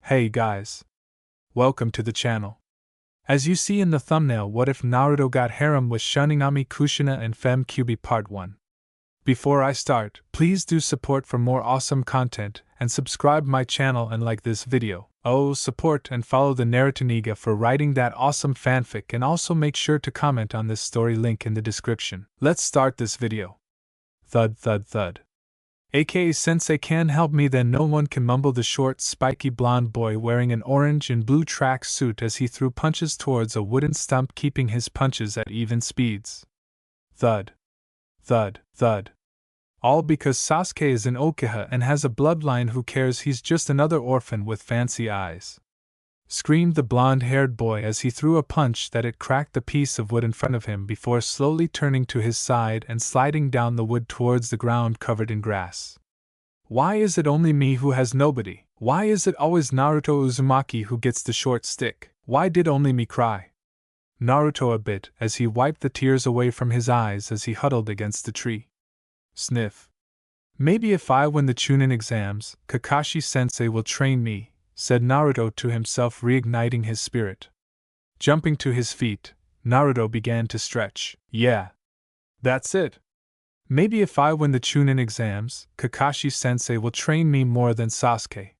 Hey guys. Welcome to the channel. As you see in the thumbnail, what if Naruto got harem with shinigami Kushina and fem kyubbi part 1. Before I start, please do support for more awesome content and subscribe my channel and like this video. Oh, support and follow the Naruto for writing that awesome fanfic, and also make sure to comment on this story, link in the description. Let's start this video. Thud thud thud. AKA Sensei can help me, then no one can mumble the short, spiky blonde boy wearing an orange and blue track suit as he threw punches towards a wooden stump, keeping his punches at even speeds. Thud. Thud, thud. All because Sasuke is an Uchiha and has a bloodline. Who cares, he's just another orphan with fancy eyes. Screamed the blonde-haired boy as he threw a punch that it cracked the piece of wood in front of him before slowly turning to his side and sliding down the wood towards the ground covered in grass. Why is it only me who has nobody? Why is it always Naruto Uzumaki who gets the short stick? Why did only me cry? Naruto a bit as he wiped the tears away from his eyes as he huddled against the tree. Sniff. Maybe if I win the Chunin exams, Kakashi-sensei will train me, said Naruto to himself, reigniting his spirit. Jumping to his feet, Naruto began to stretch. Yeah. That's it. Maybe if I win the Chunin exams, Kakashi-sensei will train me more than Sasuke,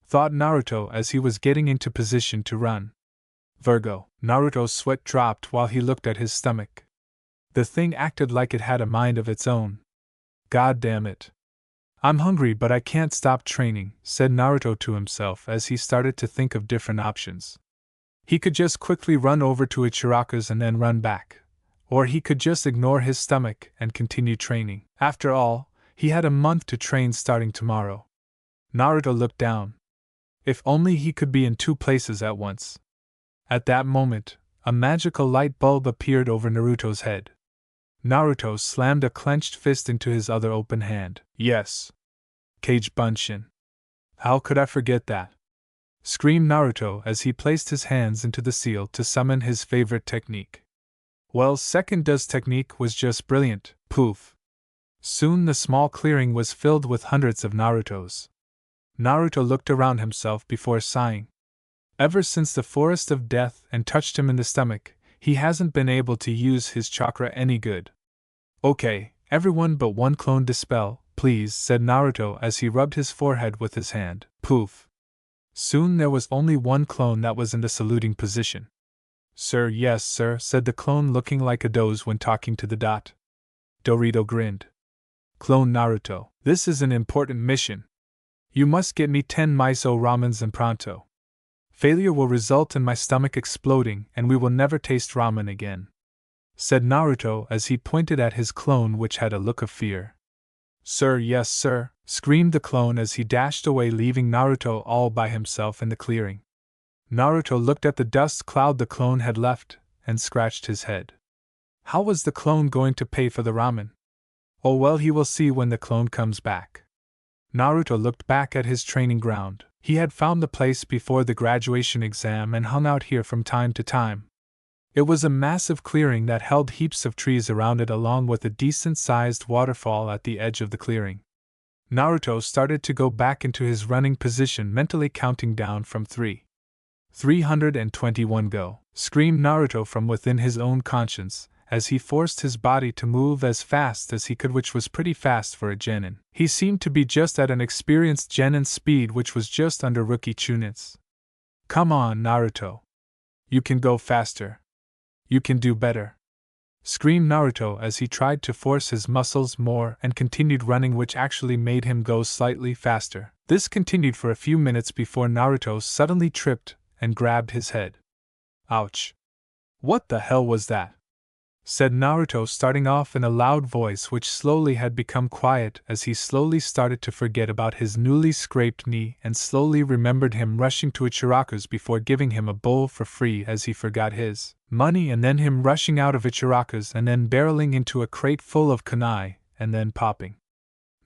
thought Naruto as he was getting into position to run. Virgo. Naruto's sweat dropped while he looked at his stomach. The thing acted like it had a mind of its own. God damn it. I'm hungry, but I can't stop training, said Naruto to himself as he started to think of different options. He could just quickly run over to Ichiraku's and then run back. Or he could just ignore his stomach and continue training. After all, he had a month to train starting tomorrow. Naruto looked down. If only he could be in two places at once. At that moment, a magical light bulb appeared over Naruto's head. Naruto slammed a clenched fist into his other open hand. Yes. Kage Bunshin. How could I forget that? Screamed Naruto as he placed his hands into the seal to summon his favorite technique. Well, second does technique was just brilliant. Poof. Soon the small clearing was filled with hundreds of Narutos. Naruto looked around himself before sighing. Ever since the forest of death and touched him in the stomach, he hasn't been able to use his chakra any good. Okay, everyone but one clone dispel, please, said Naruto as he rubbed his forehead with his hand. Poof. Soon there was only one clone that was in the saluting position. Sir, yes sir, said the clone, looking like a doze when talking to the dot. Dorito grinned. Clone Naruto, this is an important mission. You must get me 10 miso ramens and pronto. Failure will result in my stomach exploding and we will never taste ramen again, said Naruto as he pointed at his clone, which had a look of fear. Sir, yes sir, screamed the clone as he dashed away, leaving Naruto all by himself in the clearing. Naruto looked at the dust cloud the clone had left and scratched his head. How was the clone going to pay for the ramen? Oh well, he will see when the clone comes back. Naruto looked back at his training ground. He had found the place before the graduation exam and hung out here from time to time. It was a massive clearing that held heaps of trees around it, along with a decent-sized waterfall at the edge of the clearing. Naruto started to go back into his running position, mentally counting down from 321 go, screamed Naruto from within his own conscience, as he forced his body to move as fast as he could, which was pretty fast for a genin. He seemed to be just at an experienced genin speed, which was just under rookie Chunin's. Come on, Naruto. You can go faster. You can do better. Screamed Naruto as he tried to force his muscles more and continued running, which actually made him go slightly faster. This continued for a few minutes before Naruto suddenly tripped and grabbed his head. Ouch. What the hell was that? Said Naruto, starting off in a loud voice which slowly had become quiet as he slowly started to forget about his newly scraped knee and slowly remembered him rushing to Ichiraku's before giving him a bowl for free as he forgot his money, and then him rushing out of Ichiraku's and then barreling into a crate full of kunai and then popping.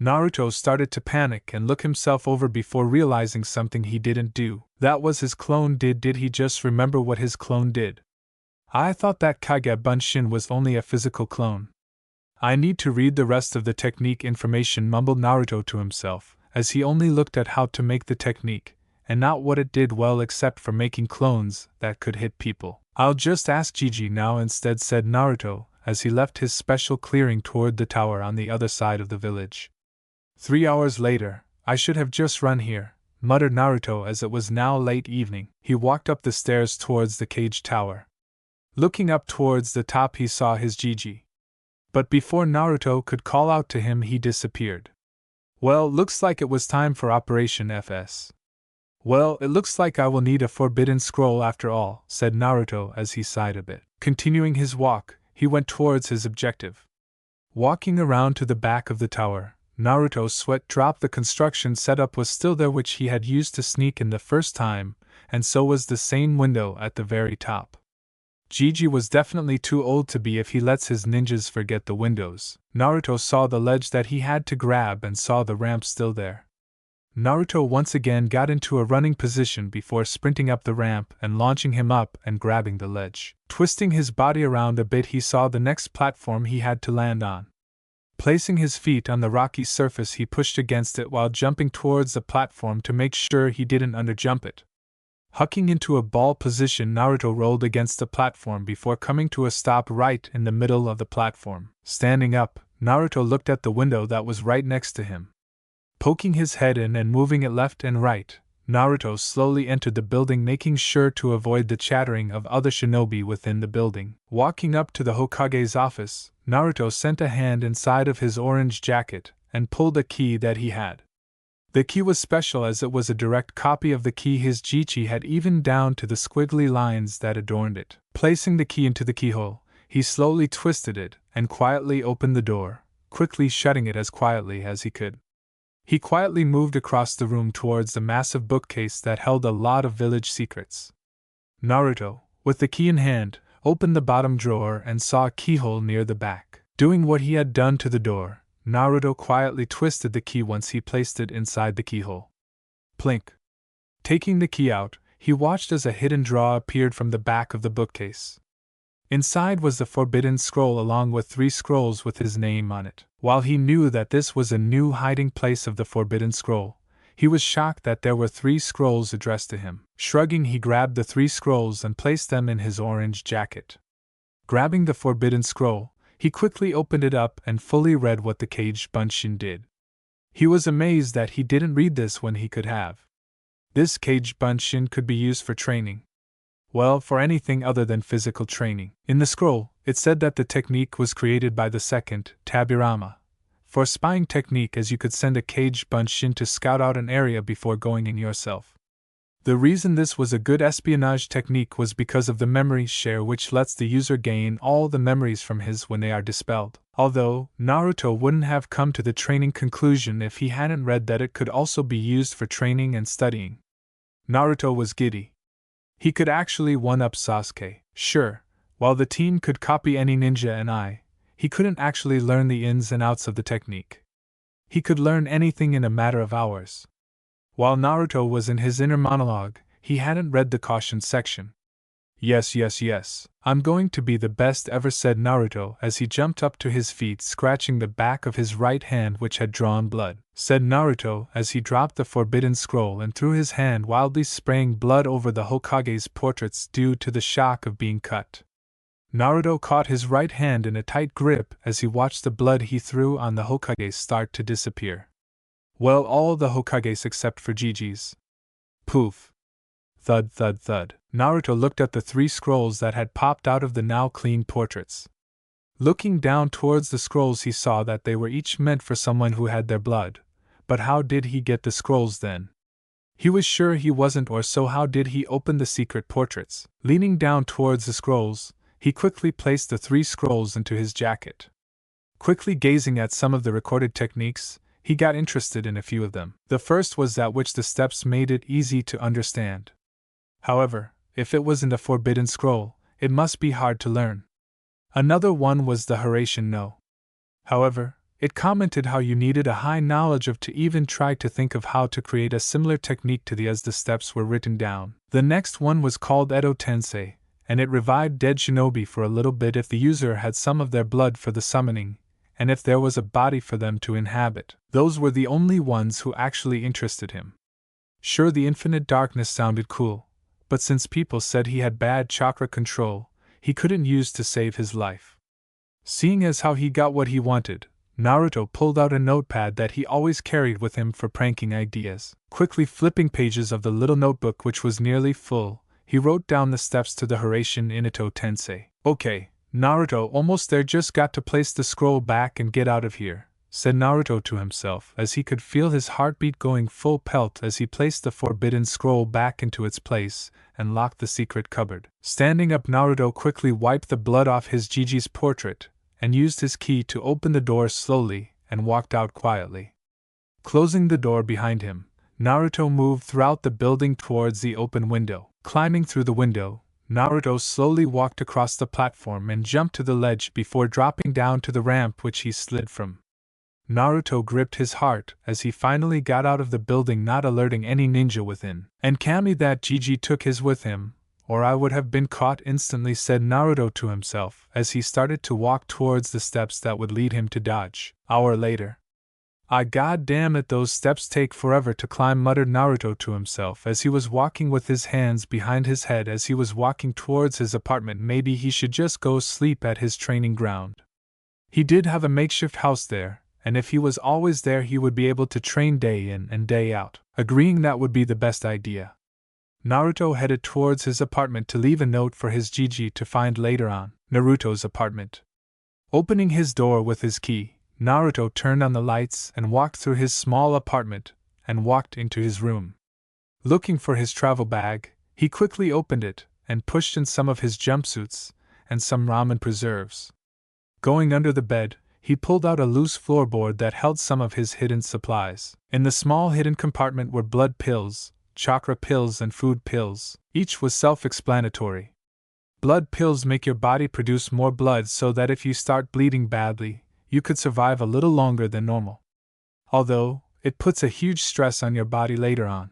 Naruto started to panic and look himself over before realizing something he didn't do. That was his clone did he just remember what his clone did? I thought that Kage Bunshin was only a physical clone. I need to read the rest of the technique information, mumbled Naruto to himself, as he only looked at how to make the technique, and not what it did well except for making clones that could hit people. I'll just ask Gigi now instead, said Naruto, as he left his special clearing toward the tower on the other side of the village. 3 hours later, I should have just run here, muttered Naruto as it was now late evening. He walked up the stairs towards the cage tower. Looking up towards the top, he saw his Gigi. But before Naruto could call out to him, he disappeared. Well, looks like it was time for Operation FS. Well, it looks like I will need a forbidden scroll after all, said Naruto as he sighed a bit. Continuing his walk, he went towards his objective. Walking around to the back of the tower, Naruto's sweat dropped. The construction setup was still there which he had used to sneak in the first time, and so was the same window at the very top. Gigi was definitely too old to be if he lets his ninjas forget the windows. Naruto saw the ledge that he had to grab and saw the ramp still there. Naruto once again got into a running position before sprinting up the ramp and launching him up and grabbing the ledge. Twisting his body around a bit, he saw the next platform he had to land on. Placing his feet on the rocky surface, he pushed against it while jumping towards the platform to make sure he didn't underjump it. Hucking into a ball position, Naruto rolled against the platform before coming to a stop right in the middle of the platform. Standing up, Naruto looked at the window that was right next to him. Poking his head in and moving it left and right, Naruto slowly entered the building, making sure to avoid the chattering of other shinobi within the building. Walking up to the Hokage's office, Naruto sent a hand inside of his orange jacket and pulled a key that he had. The key was special as it was a direct copy of the key his Jichi had, even down to the squiggly lines that adorned it. Placing the key into the keyhole, he slowly twisted it and quietly opened the door, quickly shutting it as quietly as he could. He quietly moved across the room towards the massive bookcase that held a lot of village secrets. Naruto, with the key in hand, opened the bottom drawer and saw a keyhole near the back. Doing what he had done to the door, Naruto quietly twisted the key once he placed it inside the keyhole. Plink. Taking the key out, he watched as a hidden drawer appeared from the back of the bookcase. Inside was the forbidden scroll along with 3 scrolls with his name on it. While he knew that this was a new hiding place of the forbidden scroll, he was shocked that there were 3 scrolls addressed to him. Shrugging, he grabbed the 3 scrolls and placed them in his orange jacket. Grabbing the forbidden scroll, he quickly opened it up and fully read what the caged bunshin did. He was amazed that he didn't read this when he could have. This caged bunshin could be used for training. Well, for anything other than physical training. In the scroll, it said that the technique was created by the second Tabirama. For spying technique, as you could send a caged bunshin to scout out an area before going in yourself. The reason this was a good espionage technique was because of the memory share, which lets the user gain all the memories from his when they are dispelled. Although, Naruto wouldn't have come to the training conclusion if he hadn't read that it could also be used for training and studying. Naruto was giddy. He could actually one-up Sasuke. Sure, while the team could copy any ninja and he couldn't actually learn the ins and outs of the technique. He could learn anything in a matter of hours. While Naruto was in his inner monologue, he hadn't read the caution section. Yes, I'm going to be the best ever, said Naruto as he jumped up to his feet, scratching the back of his right hand which had drawn blood. Said Naruto as he dropped the forbidden scroll and threw his hand, wildly spraying blood over the Hokage's portraits due to the shock of being cut. Naruto caught his right hand in a tight grip as he watched the blood he threw on the Hokage start to disappear. Well, all the Hokages except for Gigi's. Poof. Thud, thud, thud. Naruto looked at the 3 scrolls that had popped out of the now clean portraits. Looking down towards the scrolls, he saw that they were each meant for someone who had their blood. But how did he get the scrolls then? He was sure he wasn't, or so how did he open the secret portraits? Leaning down towards the scrolls, he quickly placed the 3 scrolls into his jacket. Quickly gazing at some of the recorded techniques, he got interested in a few of them. The first was that which the steps made it easy to understand. However, if it wasn't a forbidden scroll, it must be hard to learn. Another one was the Harashin no. However, it commented how you needed a high knowledge of to even try to think of how to create a similar technique to the as the steps were written down. The next one was called Edo Tensei, and it revived dead shinobi for a little bit if the user had some of their blood for the summoning, and if there was a body for them to inhabit. Those were the only ones who actually interested him. Sure, the infinite darkness sounded cool, but since people said he had bad chakra control, he couldn't use to save his life. Seeing as how he got what he wanted, Naruto pulled out a notepad that he always carried with him for pranking ideas. Quickly flipping pages of the little notebook which was nearly full, he wrote down the steps to the Hiraishin Inato Tensei. Okay, Naruto, almost there, just got to place the scroll back and get out of here, said Naruto to himself as he could feel his heartbeat going full pelt as he placed the forbidden scroll back into its place and locked the secret cupboard. Standing up, Naruto quickly wiped the blood off his Gigi's portrait and used his ki to open the door slowly and walked out quietly. Closing the door behind him, Naruto moved throughout the building towards the open window. Climbing through the window, Naruto slowly walked across the platform and jumped to the ledge before dropping down to the ramp which he slid from. Naruto gripped his heart as he finally got out of the building, not alerting any ninja within. And Kami, that Gigi took his with him, or I would have been caught instantly, said Naruto to himself as he started to walk towards the steps that would lead him to Dodge. Hour later. God damn it, those steps take forever to climb, muttered Naruto to himself as he was walking with his hands behind his head as he was walking towards his apartment. Maybe he should just go sleep at his training ground. He did have a makeshift house there, and if he was always there he would be able to train day in and day out. Agreeing that would be the best idea, Naruto headed towards his apartment to leave a note for his Gigi to find later on. Naruto's apartment. Opening his door with his key, Naruto turned on the lights and walked through his small apartment and walked into his room. Looking for his travel bag, he quickly opened it and pushed in some of his jumpsuits and some ramen preserves. Going under the bed, he pulled out a loose floorboard that held some of his hidden supplies. In the small hidden compartment were blood pills, chakra pills and food pills. Each was self-explanatory. Blood pills make your body produce more blood so that if you start bleeding badly, you could survive a little longer than normal. Although, it puts a huge stress on your body later on.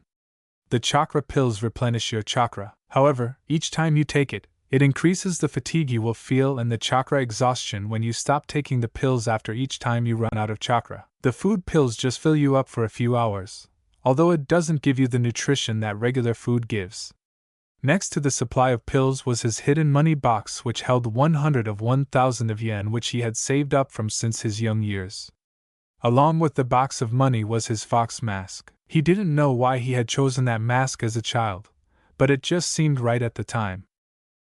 The chakra pills replenish your chakra. However, each time you take it, it increases the fatigue you will feel and the chakra exhaustion when you stop taking the pills after each time you run out of chakra. The food pills just fill you up for a few hours, although it doesn't give you the nutrition that regular food gives. Next to the supply of pills was his hidden money box, which held 100 of 1,000 of yen which he had saved up from since his young years. Along with the box of money was his fox mask. He didn't know why he had chosen that mask as a child, but it just seemed right at the time.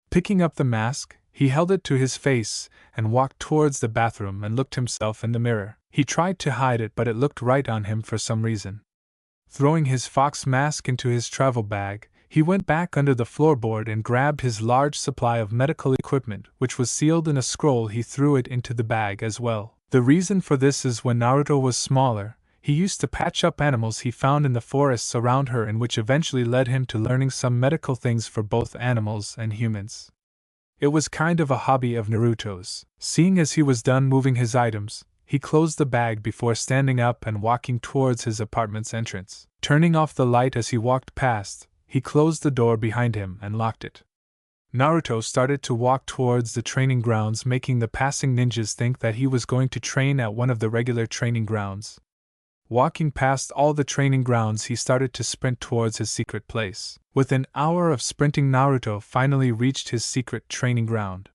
Picking up the mask, he held it to his face and walked towards the bathroom and looked himself in the mirror. He tried to hide it, but it looked right on him for some reason. Throwing his fox mask into his travel bag, he went back under the floorboard and grabbed his large supply of medical equipment, which was sealed in a scroll. He threw it into the bag as well. The reason for this is when Naruto was smaller, he used to patch up animals he found in the forests around her, and which eventually led him to learning some medical things for both animals and humans. It was kind of a hobby of Naruto's. Seeing as he was done moving his items, he closed the bag before standing up and walking towards his apartment's entrance. Turning off the light as he walked past, he closed the door behind him and locked it. Naruto started to walk towards the training grounds, making the passing ninjas think that he was going to train at one of the regular training grounds. Walking past all the training grounds, he started to sprint towards his secret place. Within an hour of sprinting, Naruto finally reached his secret training ground.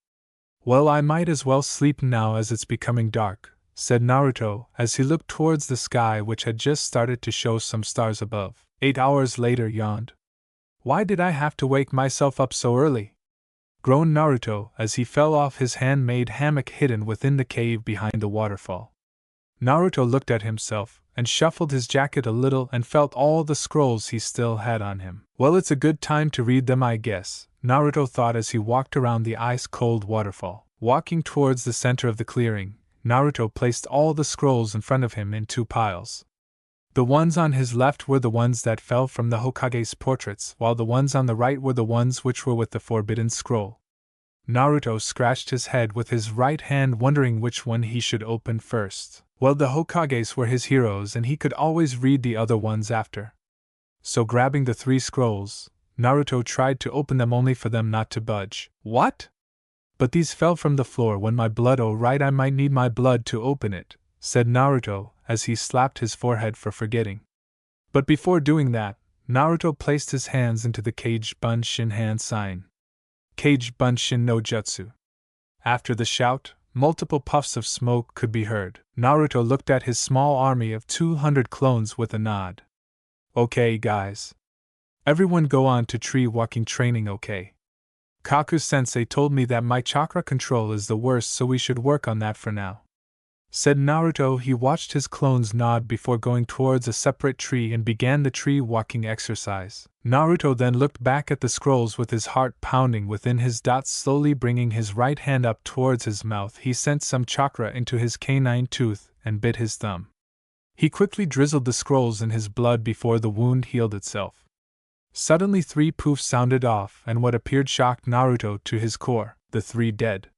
Well, I might as well sleep now as it's becoming dark, said Naruto as he looked towards the sky, which had just started to show some stars above. 8 hours later, yawned. Why did I have to wake myself up so early? Groaned Naruto as he fell off his handmade hammock hidden within the cave behind the waterfall. Naruto looked at himself and shuffled his jacket a little and felt all the scrolls he still had on him. Well, it's a good time to read them, I guess, Naruto thought as he walked around the ice-cold waterfall. Walking towards the center of the clearing, Naruto placed all the scrolls in front of him in 2 piles. The ones on his left were the ones that fell from the Hokage's portraits, while the ones on the right were the ones which were with the forbidden scroll. Naruto scratched his head with his right hand, wondering which one he should open first. Well, the Hokages were his heroes and he could always read the other ones after. So grabbing the 3 scrolls, Naruto tried to open them, only for them not to budge. What? But these fell from the floor when my blood, oh right, I might need my blood to open it, said Naruto as he slapped his forehead for forgetting. But before doing that, Naruto placed his hands into the Kage Bunshin hand sign. Kage Bunshin no Jutsu. After the shout, multiple puffs of smoke could be heard. Naruto looked at his small army of 200 clones with a nod. Okay, guys. Everyone go on to tree walking training, okay? Kaku-sensei told me that my chakra control is the worst, so we should work on that for now, said Naruto. He watched his clones nod before going towards a separate tree and began the tree walking exercise. Naruto then looked back at the scrolls with his heart pounding within his dots. Slowly bringing his right hand up towards his mouth, he sent some chakra into his canine tooth and bit his thumb. He quickly drizzled the scrolls in his blood before the wound healed itself. Suddenly 3 poofs sounded off, and what appeared shocked Naruto to his core: the 3 dead.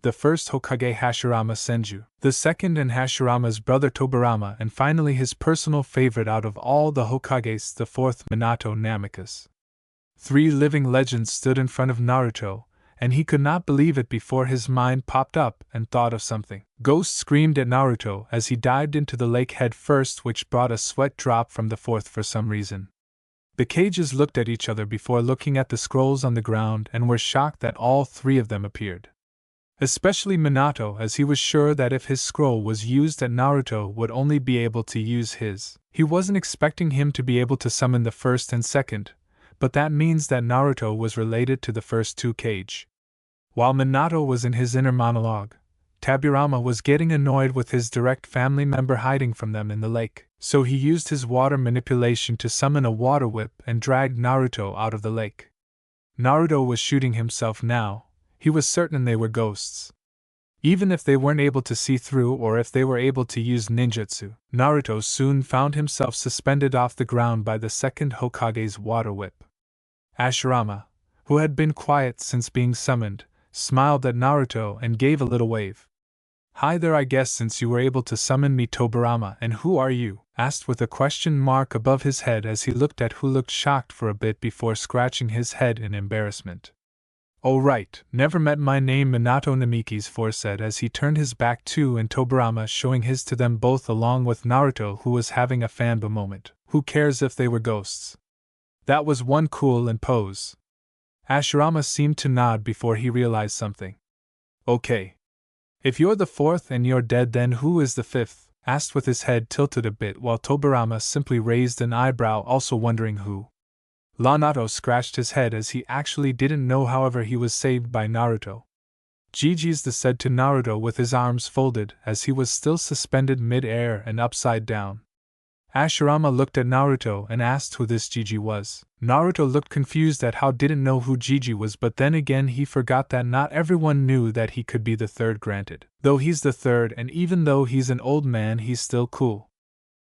The first Hokage Hashirama Senju, the second and Hashirama's brother Tobirama, and finally his personal favorite out of all the Hokages, the fourth Minato Namikaze. 3 living legends stood in front of Naruto, and he could not believe it before his mind popped up and thought of something. Ghost screamed at Naruto as he dived into the lake head first, which brought a sweat drop from the fourth for some reason. The Kages looked at each other before looking at the scrolls on the ground and were shocked that all 3 of them appeared. Especially Minato, as he was sure that if his scroll was used that Naruto would only be able to use his. He wasn't expecting him to be able to summon the first and second, but that means that Naruto was related to the first 2 Kage. While Minato was in his inner monologue, Tobirama was getting annoyed with his direct family member hiding from them in the lake, so he used his water manipulation to summon a water whip and dragged Naruto out of the lake. Naruto was shooting himself now. He was certain they were ghosts. Even if they weren't able to see through, or if they were able to use ninjutsu, Naruto soon found himself suspended off the ground by the second Hokage's water whip. Hashirama, who had been quiet since being summoned, smiled at Naruto and gave a little wave. "Hi there, I guess, since you were able to summon me, Tobirama, and who are you?" asked with a question mark above his head as he looked at who looked shocked for a bit before scratching his head in embarrassment. "Oh right, never met my name," Minato Namiki's force said as he turned his back to and Tobirama showing his to them both along with Naruto, who was having a fanboy moment. Who cares if they were ghosts? That was one cool and pose. Hashirama seemed to nod before he realized something. "Okay. If you're the fourth and you're dead, then who is the fifth?" asked with his head tilted a bit, while Tobirama simply raised an eyebrow, also wondering who. Naruto scratched his head as he actually didn't know, however he was saved by Naruto. "Gigi's the," said to Naruto with his arms folded as he was still suspended mid-air and upside down. Hashirama looked at Naruto and asked who this Gigi was. Naruto looked confused at how didn't know who Gigi was, but then again he forgot that not everyone knew that he could be the third. Granted, though he's the third and even though he's an old man, he's still cool,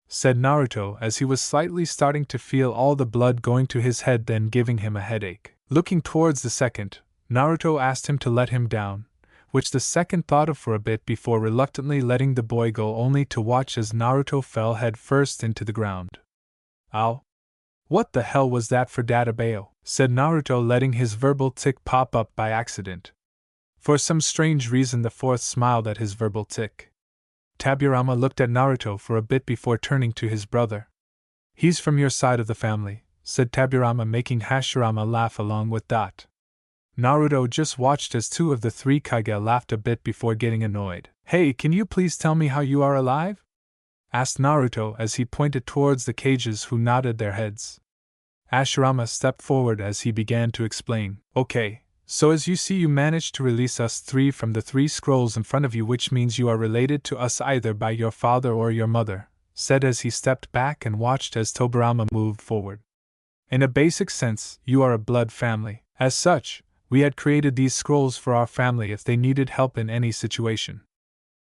said Naruto as he was slightly starting to feel all the blood going to his head, then giving him a headache. Looking towards the second, Naruto asked him to let him down, which the second thought of for a bit before reluctantly letting the boy go, only to watch as Naruto fell head first into the ground. "Ow! What the hell was that for Dadabayo?" said Naruto, letting his verbal tick pop up by accident. For some strange reason the fourth smiled at his verbal tick. Tobirama looked at Naruto for a bit before turning to his brother. "He's from your side of the family," said Tobirama, making Hashirama laugh along with Dot. Naruto just watched as 2 of the 3 Kage laughed a bit before getting annoyed. "Hey, can you please tell me how you are alive?" asked Naruto as he pointed towards the Kages, who nodded their heads. Hashirama stepped forward as he began to explain. "Okay, so as you see, you managed to release us 3 from the 3 scrolls in front of you, which means you are related to us either by your father or your mother," said as he stepped back and watched as Tobirama moved forward. "In a basic sense, you are a blood family. As such, we had created these scrolls for our family if they needed help in any situation."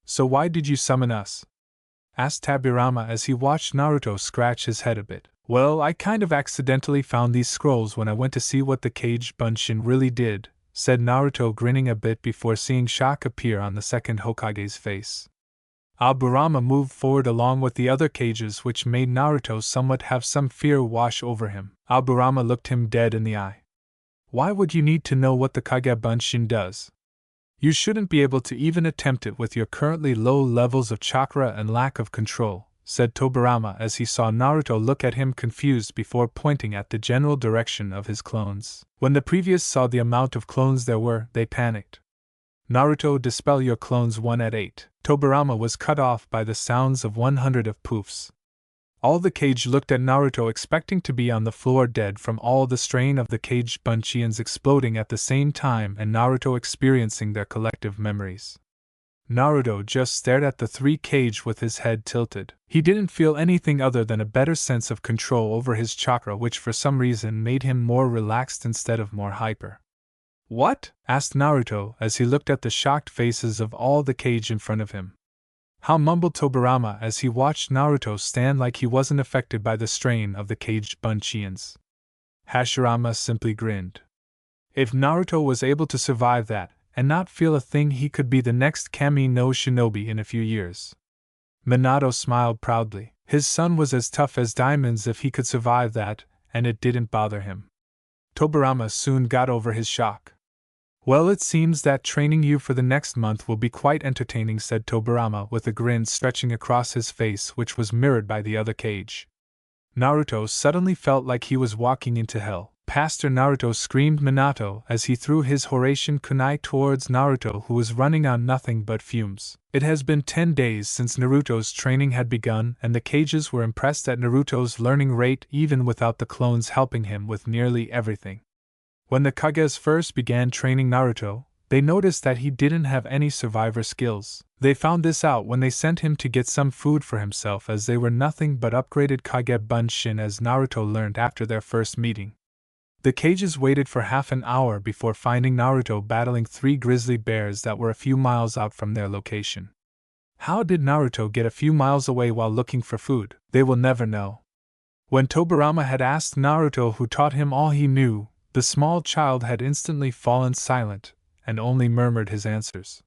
"So why did you summon us?" asked Tobirama as he watched Naruto scratch his head a bit. "Well, I kind of accidentally found these scrolls when I went to see what the Kage Bunshin really did," said Naruto, grinning a bit before seeing shock appear on the second Hokage's face. Aburama moved forward along with the other Kages, which made Naruto somewhat have some fear wash over him. Aburama looked him dead in the eye. "Why would you need to know what the Kage Bunshin does? You shouldn't be able to even attempt it with your currently low levels of chakra and lack of control," said Tobirama as he saw Naruto look at him confused before pointing at the general direction of his clones. When the previous saw the amount of clones there were, they panicked. Naruto, dispel your clones 1 at 8. Tobirama was cut off by the sounds of 100 of poofs. All the cage looked at Naruto expecting to be on the floor dead from all the strain of the caged Bunchians exploding at the same time and Naruto experiencing their collective memories. Naruto just stared at the 3 cage with his head tilted. He didn't feel anything other than a better sense of control over his chakra, which for some reason made him more relaxed instead of more hyper. What? Asked Naruto as he looked at the shocked faces of all the cage in front of him. How, mumbled Tobirama as he watched Naruto stand like he wasn't affected by the strain of the caged Bunchians. Hashirama simply grinned. If Naruto was able to survive that, and not feel a thing, he could be the next Kami no Shinobi in a few years. Minato smiled proudly. His son was as tough as diamonds if he could survive that, and it didn't bother him. Tobirama soon got over his shock. Well, it seems that training you for the next month will be quite entertaining, said Tobirama with a grin stretching across his face, which was mirrored by the other cage. Naruto suddenly felt like he was walking into hell. Pastor Naruto, screamed Minato as he threw his Horatian kunai towards Naruto, who was running on nothing but fumes. It has been 10 days since Naruto's training had begun, and the cages were impressed at Naruto's learning rate even without the clones helping him with nearly everything. When the Kages first began training Naruto, they noticed that he didn't have any survivor skills. They found this out when they sent him to get some food for himself, as they were nothing but upgraded Kage Bunshin, as Naruto learned after their first meeting. The cages waited for half an hour before finding Naruto battling 3 grizzly bears that were a few miles out from their location. How did Naruto get a few miles away while looking for food? They will never know. When Tobirama had asked Naruto who taught him all he knew, the small child had instantly fallen silent, and only murmured his answers.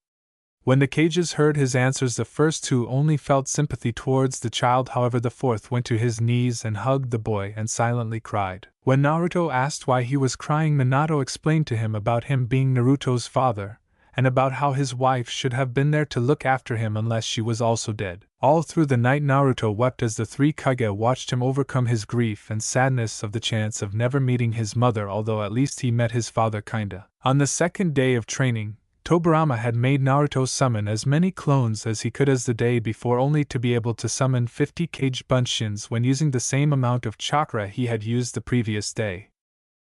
When the cages heard his answers, the first 2 only felt sympathy towards the child, however the 4th went to his knees and hugged the boy and silently cried. When Naruto asked why he was crying, Minato explained to him about him being Naruto's father, and about how his wife should have been there to look after him unless she was also dead. All through the night Naruto wept as the 3 Kage watched him overcome his grief and sadness of the chance of never meeting his mother, although at least he met his father kinda. On the second day of training, Tobirama had made Naruto summon as many clones as he could as the day before, only to be able to summon 50 caged Bunshins when using the same amount of chakra he had used the previous day.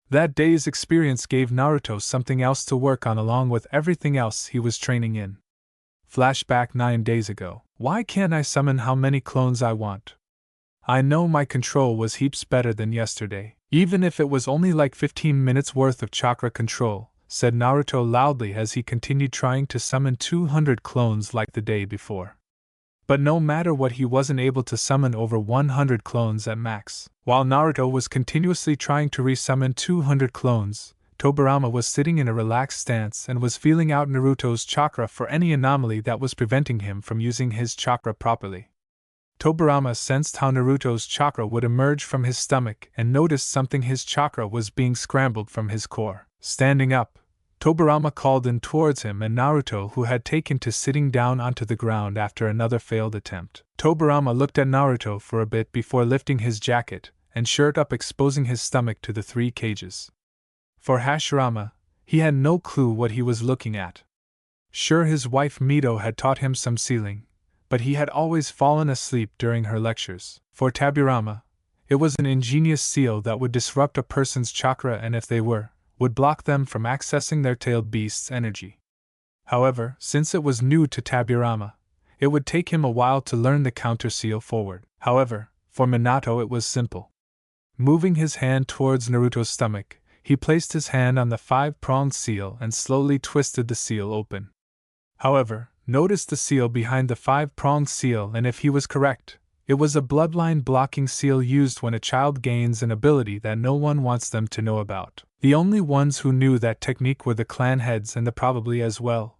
That day's experience gave Naruto something else to work on along with everything else he was training in. Flashback 9 days ago. Why can't I summon how many clones I want? I know my control was heaps better than yesterday, even if it was only like 15 minutes worth of chakra control, said Naruto loudly as he continued trying to summon 200 clones like the day before. But no matter what, he wasn't able to summon over 100 clones at max. While Naruto was continuously trying to resummon 200 clones, Tobirama was sitting in a relaxed stance and was feeling out Naruto's chakra for any anomaly that was preventing him from using his chakra properly. Tobirama sensed how Naruto's chakra would emerge from his stomach and noticed something: his chakra was being scrambled from his core. Standing up, Tobirama called in towards him and Naruto, who had taken to sitting down onto the ground after another failed attempt. Tobirama looked at Naruto for a bit before lifting his jacket and shirt up, exposing his stomach to the 3 cages. For Hashirama, he had no clue what he was looking at. Sure, his wife Mito had taught him some sealing, but he had always fallen asleep during her lectures. For Tobirama, it was an ingenious seal that would disrupt a person's chakra and, if they would block them from accessing their tailed beast's energy. However, since it was new to Tobirama, it would take him a while to learn the counter seal forward. However, for Minato it was simple. Moving his hand towards Naruto's stomach, he placed his hand on the 5-pronged seal and slowly twisted the seal open. However, notice the seal behind the 5-pronged seal, and if he was correct, it was a bloodline blocking seal used when a child gains an ability that no one wants them to know about. The only ones who knew that technique were the clan heads and the probably as well.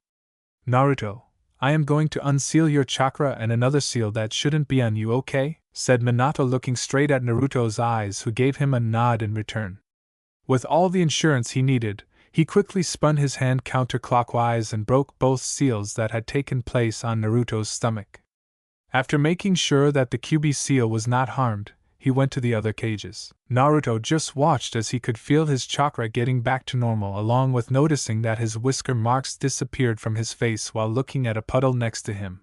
Naruto, I am going to unseal your chakra and another seal that shouldn't be on you, okay? Said Minato, looking straight at Naruto's eyes, who gave him a nod in return. With all the assurance he needed, he quickly spun his hand counterclockwise and broke both seals that had taken place on Naruto's stomach. After making sure that the kyubbi seal was not harmed, he went to the other cages. Naruto just watched as he could feel his chakra getting back to normal, along with noticing that his whisker marks disappeared from his face while looking at a puddle next to him.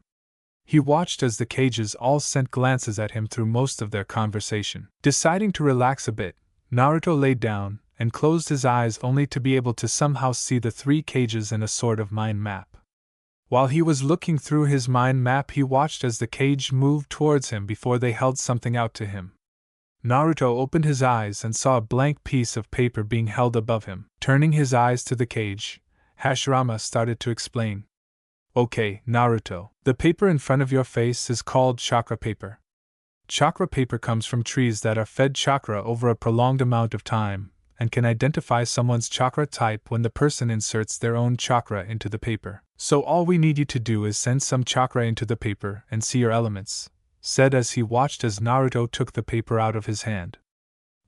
He watched as the cages all sent glances at him through most of their conversation. Deciding to relax a bit, Naruto laid down and closed his eyes only to be able to somehow see the 3 cages in a sort of mind map. While he was looking through his mind map, he watched as the cage moved towards him before they held something out to him. Naruto opened his eyes and saw a blank piece of paper being held above him. Turning his eyes to the cage, Hashirama started to explain. Okay, Naruto, the paper in front of your face is called chakra paper. Chakra paper comes from trees that are fed chakra over a prolonged amount of time, and can identify someone's chakra type when the person inserts their own chakra into the paper. So all we need you to do is send some chakra into the paper and see your elements, said as he watched as Naruto took the paper out of his hand.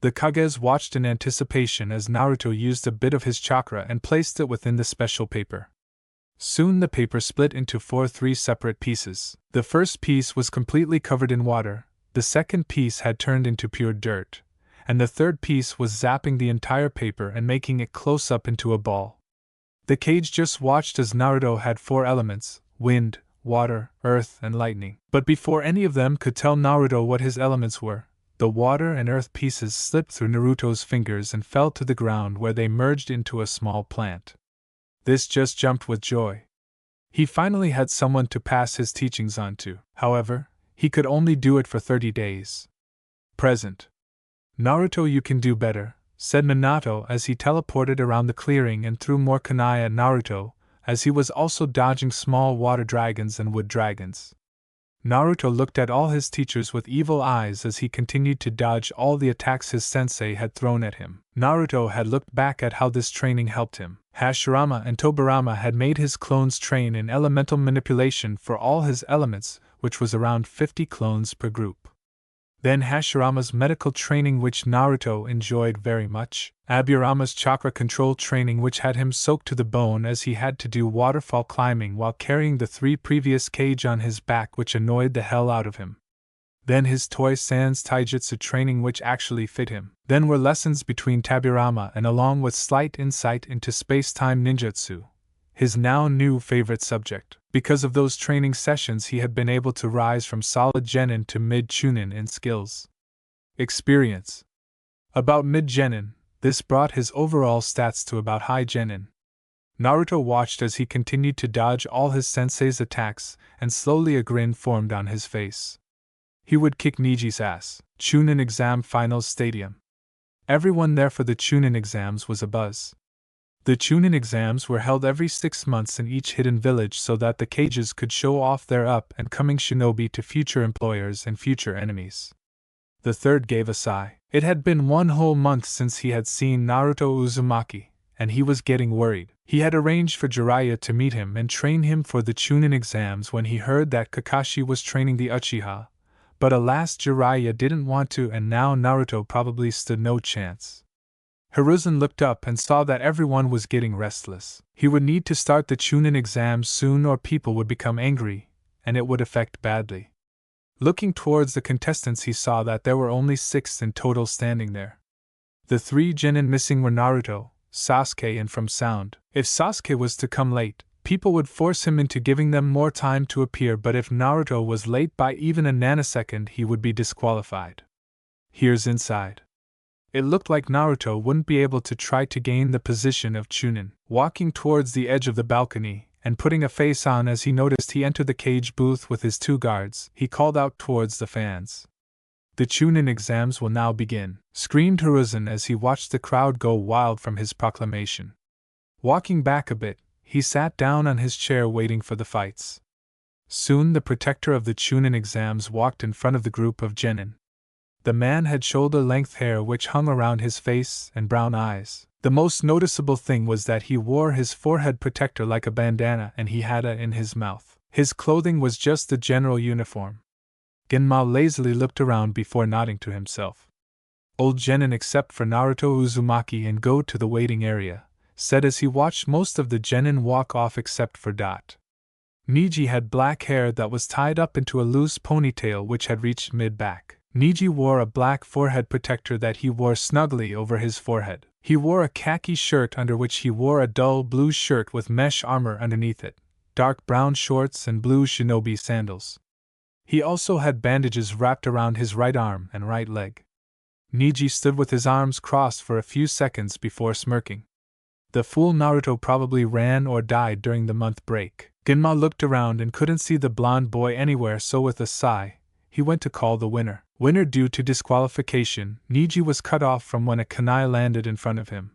The Kages watched in anticipation as Naruto used a bit of his chakra and placed it within the special paper. Soon the paper split into 3 separate pieces. The first piece was completely covered in water, the second piece had turned into pure dirt, and the third piece was zapping the entire paper and making it close up into a ball. The cage just watched as Naruto had 4 elements: wind, water, earth, and lightning. But before any of them could tell Naruto what his elements were, the water and earth pieces slipped through Naruto's fingers and fell to the ground, where they merged into a small plant. This just jumped with joy. He finally had someone to pass his teachings on to. However, he could only do it for 30 days. Present. Naruto, you can do better, said Minato as he teleported around the clearing and threw more kunai at Naruto, as he was also dodging small water dragons and wood dragons. Naruto looked at all his teachers with evil eyes as he continued to dodge all the attacks his sensei had thrown at him. Naruto had looked back at how this training helped him. Hashirama and Tobirama had made his clones train in elemental manipulation for all his elements, which was around 50 clones per group. Then Hashirama's medical training, which Naruto enjoyed very much. Aburama's chakra control training, which had him soaked to the bone as he had to do waterfall climbing while carrying the 3 previous cage on his back, which annoyed the hell out of him. Then his Toy Sans taijutsu training, which actually fit him. Then were lessons between Tobirama and, along with slight insight into space-time ninjutsu, his now new favorite subject. Because of those training sessions, he had been able to rise from solid genin to mid-chunin in skills. Experience. About mid-genin, this brought his overall stats to about high genin. Naruto watched as he continued to dodge all his sensei's attacks, and slowly a grin formed on his face. He would kick Niji's ass. Chunin Exam Finals Stadium. Everyone there for the Chunin exams was abuzz. The Chunin exams were held every 6 months in each hidden village so that the cages could show off their up-and-coming shinobi to future employers and future enemies. The third gave a sigh. It had been 1 whole month since he had seen Naruto Uzumaki, and he was getting worried. He had arranged for Jiraiya to meet him and train him for the Chunin exams when he heard that Kakashi was training the Uchiha, but alas, Jiraiya didn't want to, and now Naruto probably stood no chance. Hiruzen looked up and saw that everyone was getting restless. He would need to start the Chunin exams soon or people would become angry, and it would affect badly. Looking towards the contestants, he saw that there were only 6 in total standing there. The 3 genin missing were Naruto, Sasuke, and From Sound. If Sasuke was to come late, people would force him into giving them more time to appear, but if Naruto was late by even a nanosecond, he would be disqualified. Here's inside. It looked like Naruto wouldn't be able to try to gain the position of Chunin. Walking towards the edge of the balcony, and putting a face on as he noticed he entered the cage booth with his 2 guards, he called out towards the fans. The Chunin exams will now begin, screamed Hiruzen as he watched the crowd go wild from his proclamation. Walking back a bit, he sat down on his chair waiting for the fights. Soon the protector of the Chunin exams walked in front of the group of genin. The man had shoulder-length hair which hung around his face and brown eyes. The most noticeable thing was that he wore his forehead protector like a bandana and he had a in his mouth. His clothing was just the general uniform. Genma lazily looked around before nodding to himself. Old genin except for Naruto Uzumaki and go to the waiting area, said as he watched most of the genin walk off except for Dot. Niji had black hair that was tied up into a loose ponytail which had reached mid-back. Niji wore a black forehead protector that he wore snugly over his forehead. He wore a khaki shirt under which he wore a dull blue shirt with mesh armor underneath it, dark brown shorts and blue shinobi sandals. He also had bandages wrapped around his right arm and right leg. Niji stood with his arms crossed for a few seconds before smirking. The fool Naruto probably ran or died during the month break. Genma looked around and couldn't see the blonde boy anywhere, so with a sigh, he went to call the winner. Winner due to disqualification, Niji was cut off from when a kunai landed in front of him.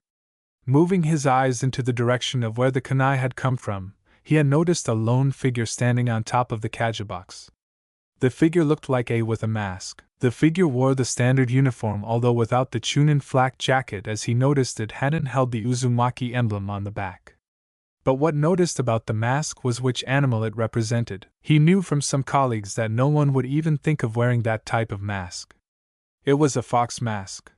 Moving his eyes into the direction of where the kunai had come from, he had noticed a lone figure standing on top of the kaja box. The figure looked like A with a mask. The figure wore the standard uniform, although without the Chunin flak jacket, as he noticed it hadn't held the Uzumaki emblem on the back. But what noticed about the mask was which animal it represented. He knew from some colleagues that no one would even think of wearing that type of mask. It was a fox mask.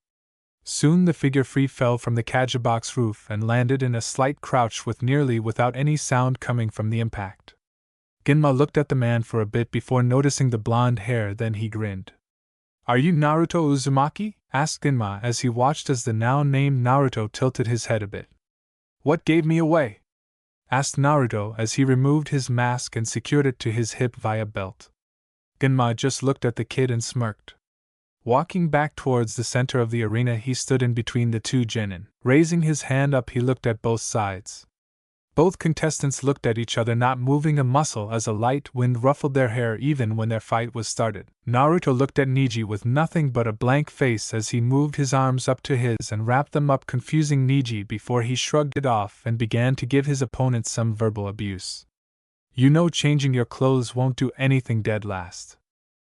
Soon the figure free fell from the kaja box roof and landed in a slight crouch without any sound coming from the impact. Genma looked at the man for a bit before noticing the blonde hair, then he grinned. "Are you Naruto Uzumaki?" asked Genma as he watched as the now named Naruto tilted his head a bit. "What gave me away?" asked Naruto as he removed his mask and secured it to his hip via belt. Genma just looked at the kid and smirked. Walking back towards the center of the arena, he stood in between the two genin. Raising his hand up, he looked at both sides. Both contestants looked at each other, not moving a muscle as a light wind ruffled their hair even when their fight was started. Naruto looked at Niji with nothing but a blank face as he moved his arms up to his and wrapped them up, confusing Niji before he shrugged it off and began to give his opponent some verbal abuse. "You know changing your clothes won't do anything dead last.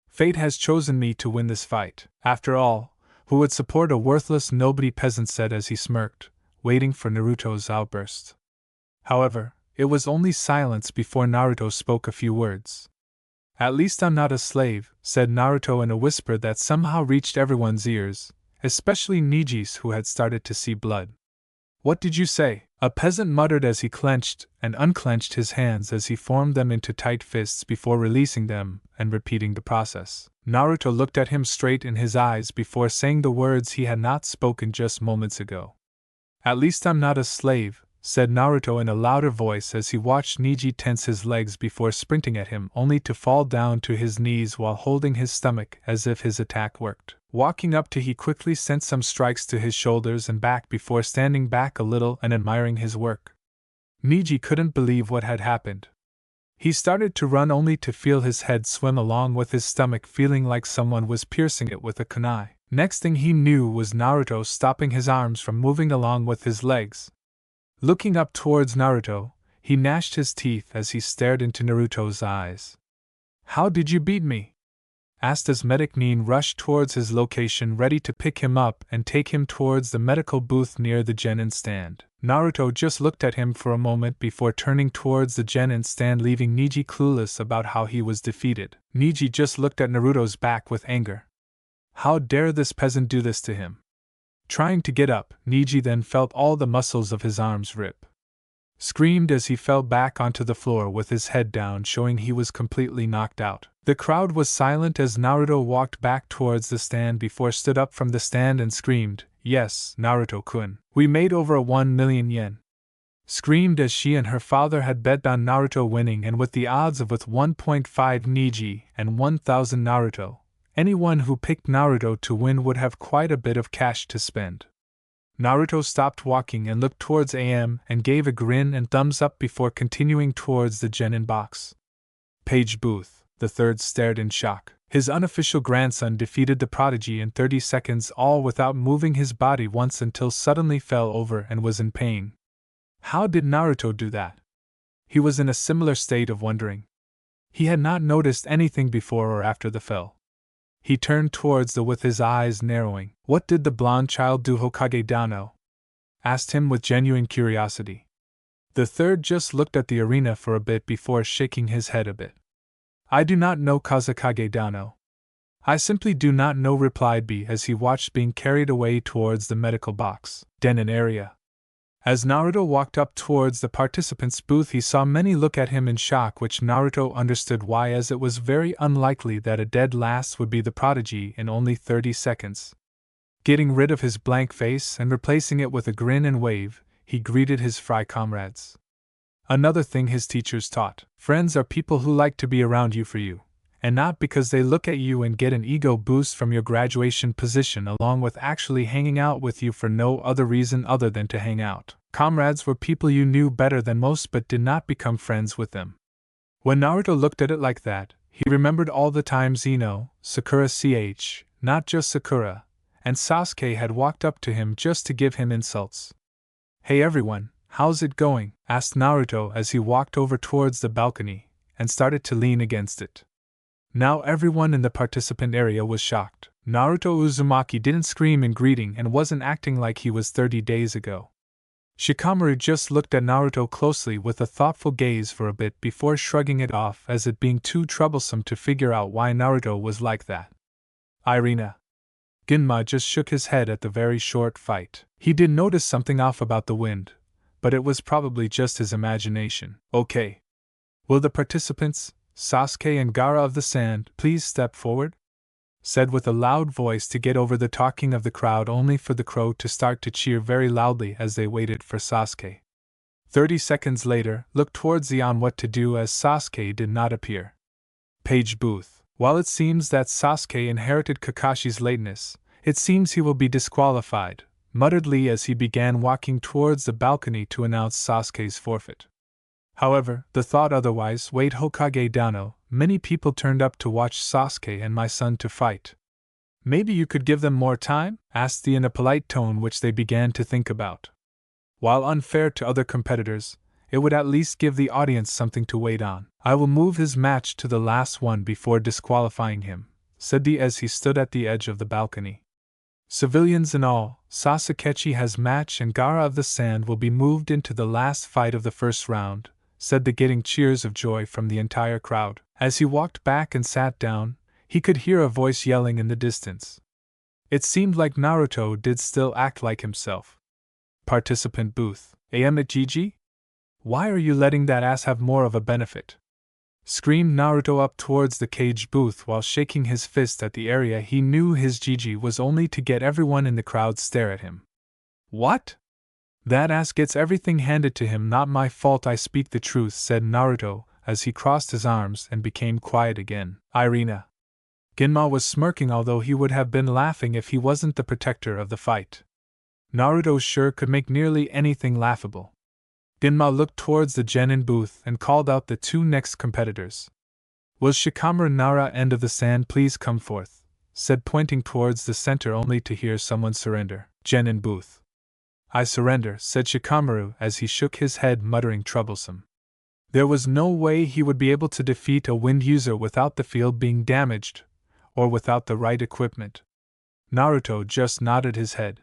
Fate has chosen me to win this fight. After all, who would support a worthless nobody?" peasant said as he smirked, waiting for Naruto's outburst. However, it was only silence before Naruto spoke a few words. "At least I'm not a slave," said Naruto in a whisper that somehow reached everyone's ears, especially Niji's, who had started to see blood. "What did you say?" a peasant muttered as he clenched and unclenched his hands as he formed them into tight fists before releasing them and repeating the process. Naruto looked at him straight in his eyes before saying the words he had not spoken just moments ago. "At least I'm not a slave," said Naruto in a louder voice as he watched Niji tense his legs before sprinting at him, only to fall down to his knees while holding his stomach as if his attack worked. Walking up to, he quickly sent some strikes to his shoulders and back before standing back a little and admiring his work. Niji couldn't believe what had happened. He started to run only to feel his head swim along with his stomach, feeling like someone was piercing it with a kunai. Next thing he knew was Naruto stopping his arms from moving along with his legs. Looking up towards Naruto, he gnashed his teeth as he stared into Naruto's eyes. "How did you beat me?" asked as Medic Nin rushed towards his location, ready to pick him up and take him towards the medical booth near the genin stand. Naruto just looked at him for a moment before turning towards the genin stand, leaving Niji clueless about how he was defeated. Niji just looked at Naruto's back with anger. How dare this peasant do this to him? Trying to get up, Niji then felt all the muscles of his arms rip. Screamed as he fell back onto the floor with his head down, showing he was completely knocked out. The crowd was silent as Naruto walked back towards the stand before stood up from the stand and screamed, "Yes, Naruto-kun, we made over 1 million yen." Screamed as she and her father had bet on Naruto winning, and with the odds of with 1.5 Niji and 1,000 Naruto, anyone who picked Naruto to win would have quite a bit of cash to spend. Naruto stopped walking and looked towards AM and gave a grin and thumbs up before continuing towards the genin box. Page booth. The third stared in shock. His unofficial grandson defeated the prodigy in 30 seconds, all without moving his body once, until suddenly fell over and was in pain. How did Naruto do that? He was in a similar state of wondering. He had not noticed anything before or after the fell. He turned towards with his eyes narrowing. "What did the blonde child do, Hokage Dano?" asked him with genuine curiosity. The third just looked at the arena for a bit before shaking his head a bit. "I do not know, Kazekage Dano. I simply do not know," replied B as he watched being carried away towards the medical box. Denin area. As Naruto walked up towards the participants' booth, he saw many look at him in shock, which Naruto understood why, as it was very unlikely that a dead last would be the prodigy in only 30 seconds. Getting rid of his blank face and replacing it with a grin and wave, he greeted his fry comrades. Another thing his teachers taught: friends are people who like to be around you for you, and not because they look at you and get an ego boost from your graduation position, along with actually hanging out with you for no other reason other than to hang out. Comrades were people you knew better than most but did not become friends with them. When Naruto looked at it like that, he remembered all the times Ino, Sakura not just Sakura, and Sasuke had walked up to him just to give him insults. "Hey everyone, how's it going?" asked Naruto as he walked over towards the balcony and started to lean against it. Now everyone in the participant area was shocked. Naruto Uzumaki didn't scream in greeting and wasn't acting like he was 30 days ago. Shikamaru just looked at Naruto closely with a thoughtful gaze for a bit before shrugging it off as it being too troublesome to figure out why Naruto was like that. Irina. Ginma just shook his head at the very short fight. He did notice something off about the wind, but it was probably just his imagination. "Okay. Will the participants, Sasuke and Gaara of the Sand, please step forward?" said with a loud voice to get over the talking of the crowd, only for the crow to start to cheer very loudly as they waited for Sasuke. 30 seconds later, looked towards the on what to do as Sasuke did not appear. Page booth. While it seems that Sasuke inherited Kakashi's lateness, it seems he will be disqualified, muttered Lee as he began walking towards the balcony to announce Sasuke's forfeit. However, the thought otherwise weighed Hokage Dano. Many people turned up to watch Sasuke and my son to fight. "Maybe you could give them more time?" asked Lee in a polite tone, which they began to think about. While unfair to other competitors, it would at least give the audience something to wait on. "I will move his match to the last one before disqualifying him," said Lee as he stood at the edge of the balcony. "Civilians and all, Sasuke has match and Gaara of the Sand will be moved into the last fight of the first round," said the, getting cheers of joy from the entire crowd. As he walked back and sat down, he could hear a voice yelling in the distance. It seemed like Naruto did still act like himself. Participant booth. "Am it Gigi? Why are you letting that ass have more of a benefit?" screamed Naruto up towards the cage booth while shaking his fist at the area he knew his Gigi was, only to get everyone in the crowd stare at him. "What? That ass gets everything handed to him. Not my fault, I speak the truth," said Naruto as he crossed his arms and became quiet again. "Irina." Ginma was smirking, although he would have been laughing if he wasn't the protector of the fight. Naruto sure could make nearly anything laughable. Ginma looked towards the genin booth and called out the two next competitors. "Will Shikamaru Nara End of the Sand please come forth?" said, pointing towards the center, only to hear someone surrender. "Genin booth." "I surrender," said Shikamaru as he shook his head, muttering troublesome. There was no way he would be able to defeat a wind user without the field being damaged, or without the right equipment. Naruto just nodded his head.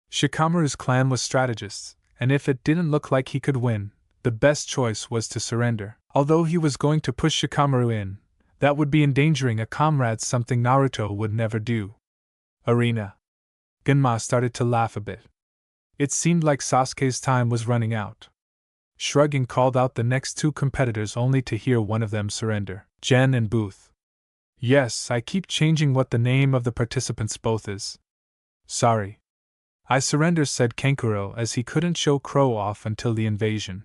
Shikamaru's clan was strategists, and if it didn't look like he could win, the best choice was to surrender. Although he was going to push Shikamaru in, that would be endangering a comrade, something Naruto would never do. "Arena." Ginma started to laugh a bit. It seemed like Sasuke's time was running out. Shrugging, called out the next two competitors, only to hear one of them surrender. "Gen and Booth." "Yes, I keep changing what the name of the participants both is. Sorry. I surrender," said Kankuro as he couldn't show Crow off until the invasion.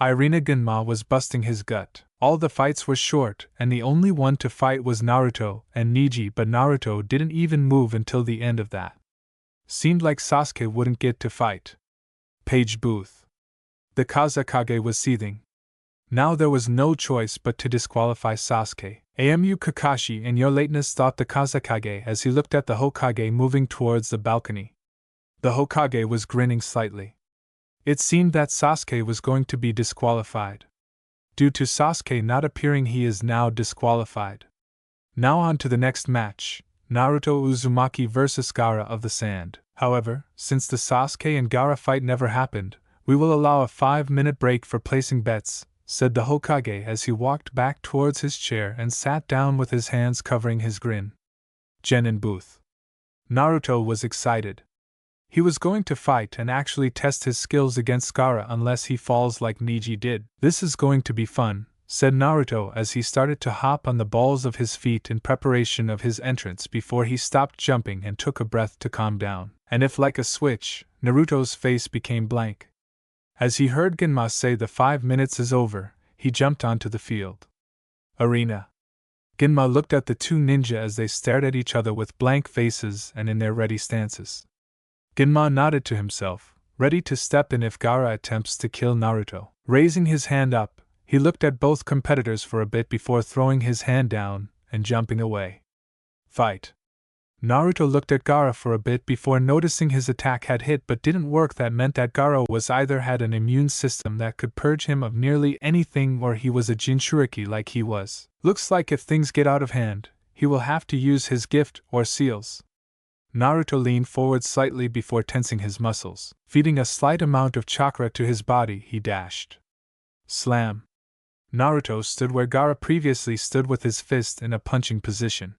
Irina. Ginma was busting his gut. All the fights were short, and the only one to fight was Naruto and Niji, but Naruto didn't even move until the end of that. Seemed like Sasuke wouldn't get to fight. Page booth. The Kazekage was seething. Now there was no choice but to disqualify Sasuke. "Amu Kakashi, in your lateness," thought the Kazekage as he looked at the Hokage moving towards the balcony. The Hokage was grinning slightly. It seemed that Sasuke was going to be disqualified. Due to Sasuke not appearing, he is now disqualified. Now on to the next match, Naruto Uzumaki vs Gaara of the Sand. However, since the Sasuke and Gaara fight never happened, we will allow a 5-minute break for placing bets, said the Hokage as he walked back towards his chair and sat down with his hands covering his grin. Genin booth. Naruto was excited. He was going to fight and actually test his skills against Gaara unless he falls like Neji did. "This is going to be fun," said Naruto as he started to hop on the balls of his feet in preparation of his entrance before he stopped jumping and took a breath to calm down. And if like a switch, Naruto's face became blank. As he heard Genma say the 5 minutes is over, he jumped onto the field. Arena. Genma looked at the two ninja as they stared at each other with blank faces and in their ready stances. Genma nodded to himself, ready to step in if Gaara attempts to kill Naruto. Raising his hand up, he looked at both competitors for a bit before throwing his hand down and jumping away. Fight. Naruto looked at Gaara for a bit before noticing his attack had hit but didn't work. That meant that Gaara was either had an immune system that could purge him of nearly anything or he was a Jinchuriki like he was. Looks like if things get out of hand, he will have to use his gift or seals. Naruto leaned forward slightly before tensing his muscles. Feeding a slight amount of chakra to his body, he dashed. Slam. Naruto stood where Gaara previously stood with his fist in a punching position.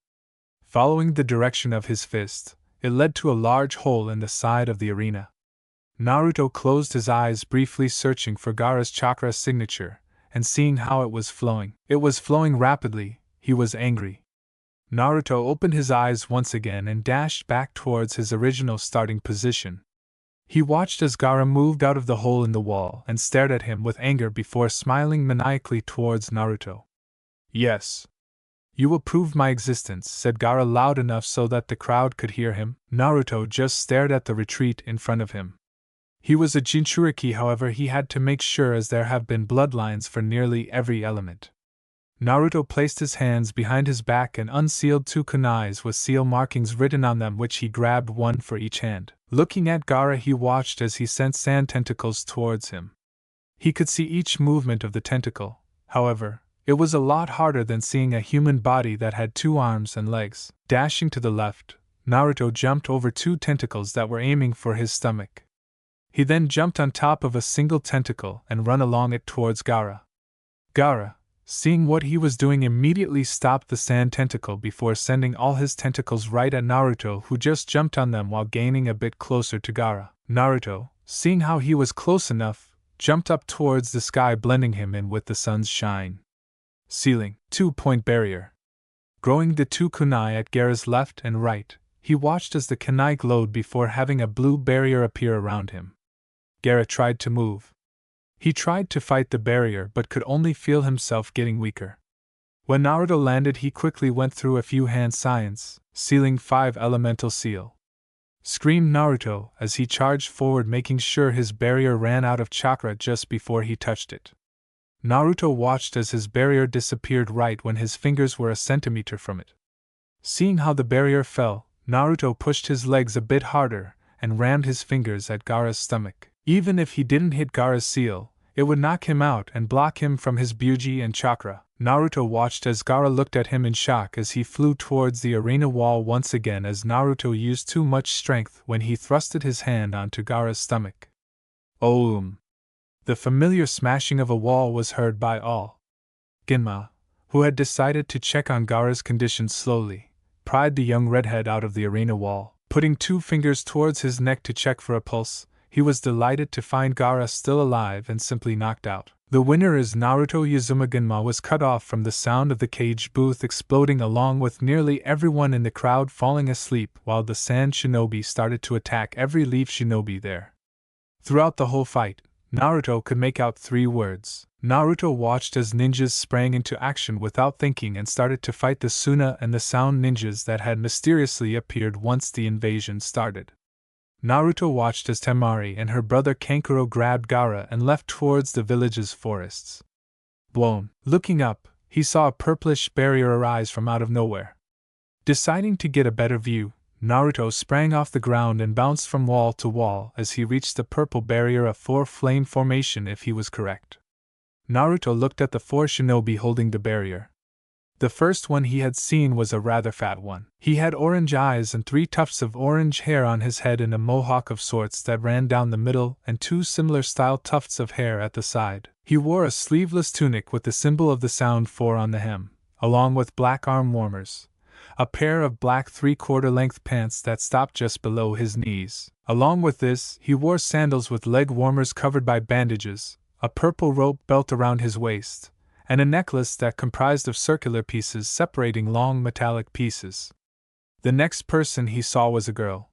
Following the direction of his fist, it led to a large hole in the side of the arena. Naruto closed his eyes briefly, searching for Gaara's chakra signature, and seeing how it was flowing. It was flowing rapidly. He was angry. Naruto opened his eyes once again and dashed back towards his original starting position. He watched as Gaara moved out of the hole in the wall and stared at him with anger before smiling maniacally towards Naruto. "Yes. You will prove my existence," said Gaara loud enough so that the crowd could hear him. Naruto just stared at the retreat in front of him. He was a Jinchuriki, however he had to make sure as there have been bloodlines for nearly every element. Naruto placed his hands behind his back and unsealed 2 kunais with seal markings written on them, which he grabbed one for each hand. Looking at Gaara, he watched as he sent sand tentacles towards him. He could see each movement of the tentacle, however, it was a lot harder than seeing a human body that had 2 arms and legs. Dashing to the left, Naruto jumped over 2 tentacles that were aiming for his stomach. He then jumped on top of a single tentacle and ran along it towards Gaara. Gaara, seeing what he was doing, immediately stopped the sand tentacle before sending all his tentacles right at Naruto, who just jumped on them while gaining a bit closer to Gaara. Naruto, seeing how he was close enough, jumped up towards the sky, blending him in with the sun's shine. Ceiling, 2-point barrier. Growing the 2 kunai at Gaara's left and right, he watched as the kunai glowed before having a blue barrier appear around him. Gaara tried to move. He tried to fight the barrier but could only feel himself getting weaker. When Naruto landed, he quickly went through a few hand signs, sealing 5 elemental seal. Screamed Naruto as he charged forward, making sure his barrier ran out of chakra just before he touched it. Naruto watched as his barrier disappeared right when his fingers were a centimeter from it. Seeing how the barrier fell, Naruto pushed his legs a bit harder and rammed his fingers at Gaara's stomach. Even if he didn't hit Gaara's seal, it would knock him out and block him from his Byuji and chakra. Naruto watched as Gaara looked at him in shock as he flew towards the arena wall once again, as Naruto used too much strength when he thrusted his hand onto Gaara's stomach. Oom! The familiar smashing of a wall was heard by all. Genma, who had decided to check on Gaara's condition slowly, pried the young redhead out of the arena wall. Putting 2 fingers towards his neck to check for a pulse, he was delighted to find Gaara still alive and simply knocked out. The winner is Naruto. Uzuma. Genma was cut off from the sound of the cage booth exploding, along with nearly everyone in the crowd falling asleep, while the sand shinobi started to attack every leaf shinobi there. Throughout the whole fight, Naruto could make out 3 words. Naruto watched as ninjas sprang into action without thinking and started to fight the Suna and the Sound ninjas that had mysteriously appeared once the invasion started. Naruto watched as Temari and her brother Kankuro grabbed Gaara and left towards the village's forests. Blown. Looking up, he saw a purplish barrier arise from out of nowhere. Deciding to get a better view, Naruto sprang off the ground and bounced from wall to wall as he reached the purple barrier, a 4-flame formation if he was correct. Naruto looked at the 4 shinobi holding the barrier. The first one he had seen was a rather fat one. He had orange eyes and 3 tufts of orange hair on his head and a mohawk of sorts that ran down the middle and 2 similar style tufts of hair at the side. He wore a sleeveless tunic with the symbol of the Sound 4 on the hem, along with black arm warmers, a pair of black 3/4 length pants that stopped just below his knees. Along with this, he wore sandals with leg warmers covered by bandages, a purple rope belt around his waist, and a necklace that comprised of circular pieces separating long metallic pieces. The next person he saw was a girl.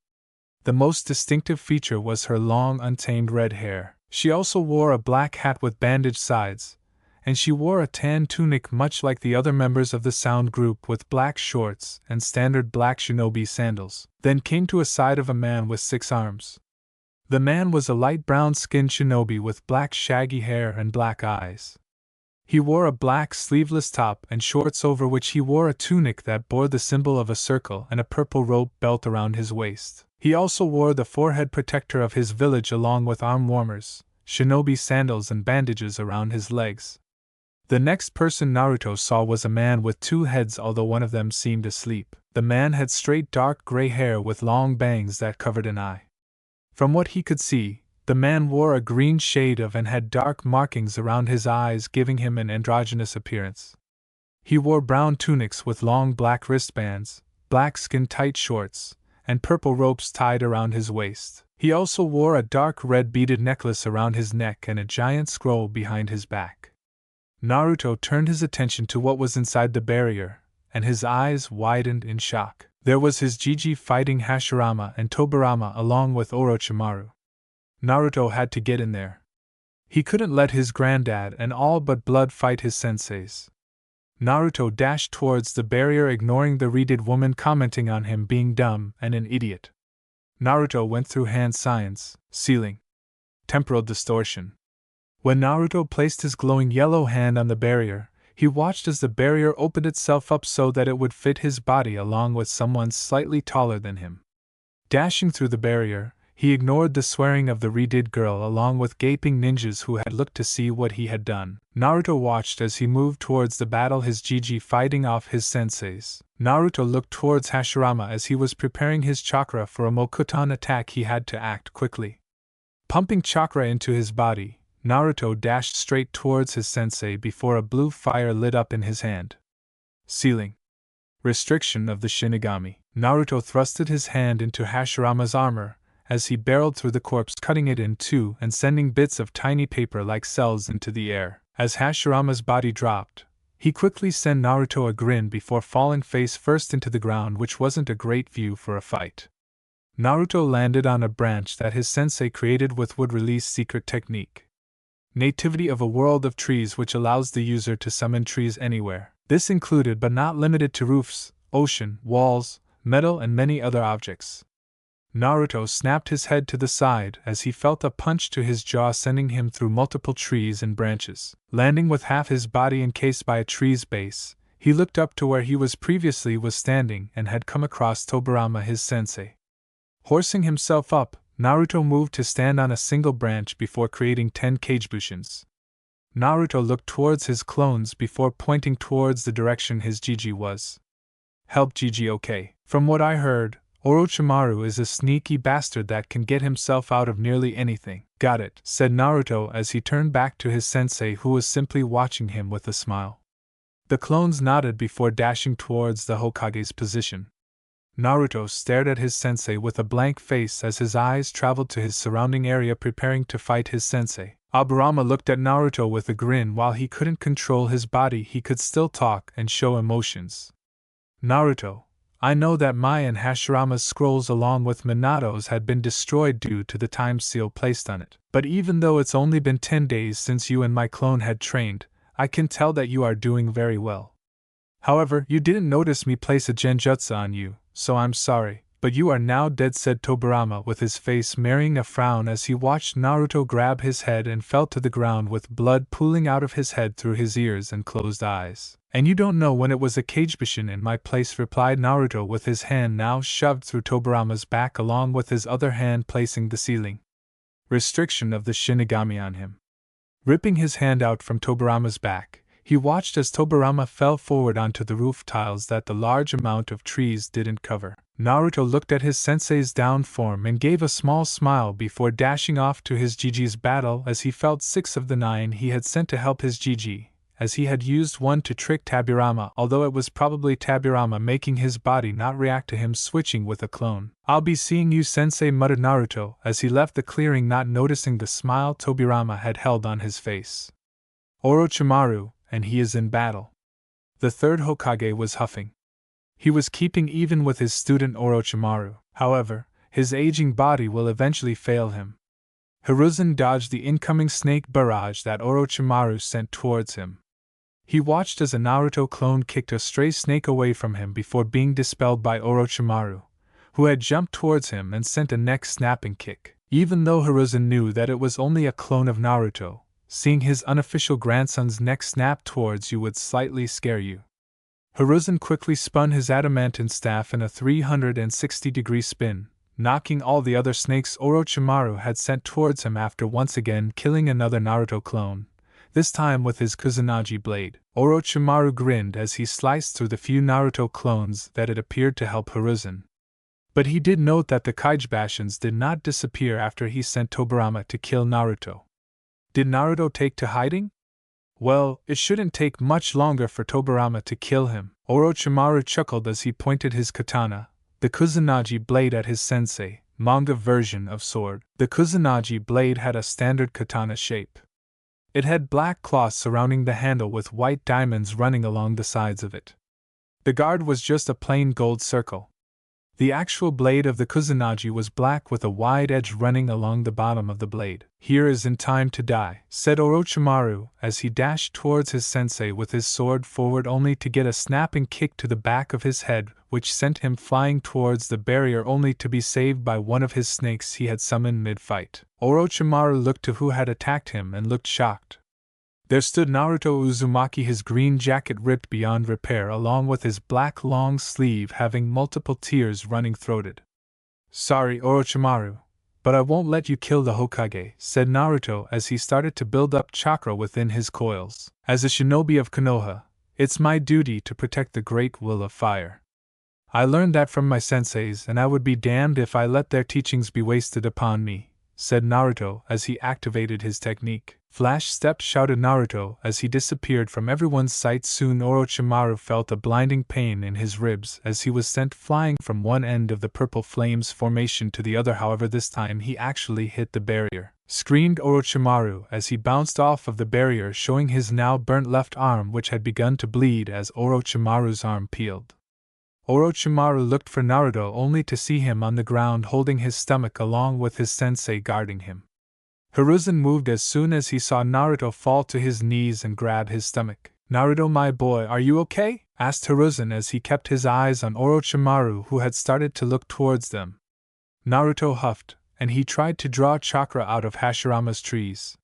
The most distinctive feature was her long, untamed red hair. She also wore a black hat with bandaged sides, and she wore a tan tunic much like the other members of the sound group with black shorts and standard black shinobi sandals. Then came to a side of a man with 6 arms. The man was a light brown-skinned shinobi with black shaggy hair and black eyes. He wore a black sleeveless top and shorts over which he wore a tunic that bore the symbol of a circle and a purple rope belt around his waist. He also wore the forehead protector of his village along with arm warmers, shinobi sandals and bandages around his legs. The next person Naruto saw was a man with 2 heads, although one of them seemed asleep. The man had straight dark gray hair with long bangs that covered an eye. From what he could see, the man wore a green shade of and had dark markings around his eyes, giving him an androgynous appearance. He wore brown tunics with long black wristbands, black skin-tight shorts, and purple ropes tied around his waist. He also wore a dark red beaded necklace around his neck and a giant scroll behind his back. Naruto turned his attention to what was inside the barrier, and his eyes widened in shock. There was his Jiji fighting Hashirama and Tobirama along with Orochimaru. Naruto had to get in there. He couldn't let his granddad and all but blood fight his senseis. Naruto dashed towards the barrier, ignoring the reeded woman commenting on him being dumb and an idiot. Naruto went through hand signs, sealing, temporal distortion. When Naruto placed his glowing yellow hand on the barrier, he watched as the barrier opened itself up so that it would fit his body along with someone slightly taller than him. Dashing through the barrier, he ignored the swearing of the reeded girl along with gaping ninjas who had looked to see what he had done. Naruto watched as he moved towards the battle, his Jiji fighting off his senseis. Naruto looked towards Hashirama as he was preparing his chakra for a Mokuton attack. He had to act quickly. Pumping chakra into his body, Naruto dashed straight towards his sensei before a blue fire lit up in his hand. Sealing. Restriction of the shinigami. Naruto thrusted his hand into Hashirama's armor as he barreled through the corpse, cutting it in 2 and sending bits of tiny paper-like cells into the air. As Hashirama's body dropped, he quickly sent Naruto a grin before falling face first into the ground, which wasn't a great view for a fight. Naruto landed on a branch that his sensei created with wood-release secret technique. Nativity of a world of trees, which allows the user to summon trees anywhere. This included but not limited to roofs, ocean, walls, metal and many other objects. Naruto snapped his head to the side as he felt a punch to his jaw, sending him through multiple trees and branches. Landing with half his body encased by a tree's base, he looked up to where he was previously standing and had come across Tobirama, his sensei. Horsing himself up, Naruto moved to stand on a single branch before creating 10 Kagebushins. Naruto looked towards his clones before pointing towards the direction his Jiji was. Help Jiji, okay. From what I heard, Orochimaru is a sneaky bastard that can get himself out of nearly anything. Got it, said Naruto as he turned back to his sensei, who was simply watching him with a smile. The clones nodded before dashing towards the Hokage's position. Naruto stared at his sensei with a blank face as his eyes traveled to his surrounding area, preparing to fight his sensei. Aburama looked at Naruto with a grin. While he couldn't control his body, he could still talk and show emotions. Naruto, I know that my and Hashirama's scrolls along with Minato's had been destroyed due to the time seal placed on it. But even though it's only been 10 days since you and my clone had trained, I can tell that you are doing very well. However, you didn't notice me place a genjutsu on you, so I'm sorry, but you are now dead, said Tobirama with his face marrying a frown as he watched Naruto grab his head and fell to the ground with blood pooling out of his head through his ears and closed eyes. And you don't know when it was a Kagebushin in my place, replied Naruto with his hand now shoved through Tobirama's back along with his other hand placing the sealing restriction of the shinigami on him. Ripping his hand out from Tobirama's back, he watched as Tobirama fell forward onto the roof tiles that the large amount of trees didn't cover. Naruto looked at his sensei's down form and gave a small smile before dashing off to his Jiji's battle as he felt 6 of the 9 he had sent to help his Jiji, as he had used one to trick Tobirama, although it was probably Tobirama making his body not react to him switching with a clone. "I'll be seeing you, sensei," muttered Naruto as he left the clearing, not noticing the smile Tobirama had held on his face. "Orochimaru, and he is in battle." The third Hokage was huffing. He was keeping even with his student Orochimaru, however, his aging body will eventually fail him. Hiruzen dodged the incoming snake barrage that Orochimaru sent towards him. He watched as a Naruto clone kicked a stray snake away from him before being dispelled by Orochimaru, who had jumped towards him and sent a neck-snapping kick. Even though Hiruzen knew that it was only a clone of Naruto, seeing his unofficial grandson's neck snap towards you would slightly scare you. Hiruzen quickly spun his adamantine staff in a 360-degree spin, knocking all the other snakes Orochimaru had sent towards him after once again killing another Naruto clone, this time with his Kusanagi blade. Orochimaru grinned as he sliced through the few Naruto clones that it appeared to help Hiruzen. But he did note that the Kaijubashins did not disappear after he sent Tobirama to kill Naruto. Did Naruto take to hiding? Well, it shouldn't take much longer for Tobirama to kill him. Orochimaru chuckled as he pointed his katana, the Kusanagi blade, at his sensei, manga version of sword. The Kusanagi blade had a standard katana shape. It had black cloth surrounding the handle with white diamonds running along the sides of it. The guard was just a plain gold circle. The actual blade of the Kusanagi was black with a wide edge running along the bottom of the blade. "Here is in time to die," said Orochimaru as he dashed towards his sensei with his sword forward, only to get a snapping kick to the back of his head which sent him flying towards the barrier, only to be saved by one of his snakes he had summoned mid-fight. Orochimaru looked to who had attacked him and looked shocked. There stood Naruto Uzumaki, his green jacket ripped beyond repair, along with his black long sleeve having multiple tears running throated. "Sorry, Orochimaru, but I won't let you kill the Hokage," said Naruto as he started to build up chakra within his coils. "As a shinobi of Konoha, it's my duty to protect the great will of fire. I learned that from my senseis, and I would be damned if I let their teachings be wasted upon me," said Naruto as he activated his technique. "Flash step!" shouted Naruto as he disappeared from everyone's sight. Soon Orochimaru felt a blinding pain in his ribs as he was sent flying from one end of the purple flames formation to the other. However, this time he actually hit the barrier. Screamed Orochimaru as he bounced off of the barrier, showing his now burnt left arm, which had begun to bleed as Orochimaru's arm peeled. Orochimaru looked for Naruto only to see him on the ground holding his stomach along with his sensei guarding him. Hiruzen moved as soon as he saw Naruto fall to his knees and grab his stomach. "Naruto, my boy, are you okay?" asked Hiruzen as he kept his eyes on Orochimaru, who had started to look towards them. Naruto huffed, and he tried to draw chakra out of Hashirama's trees.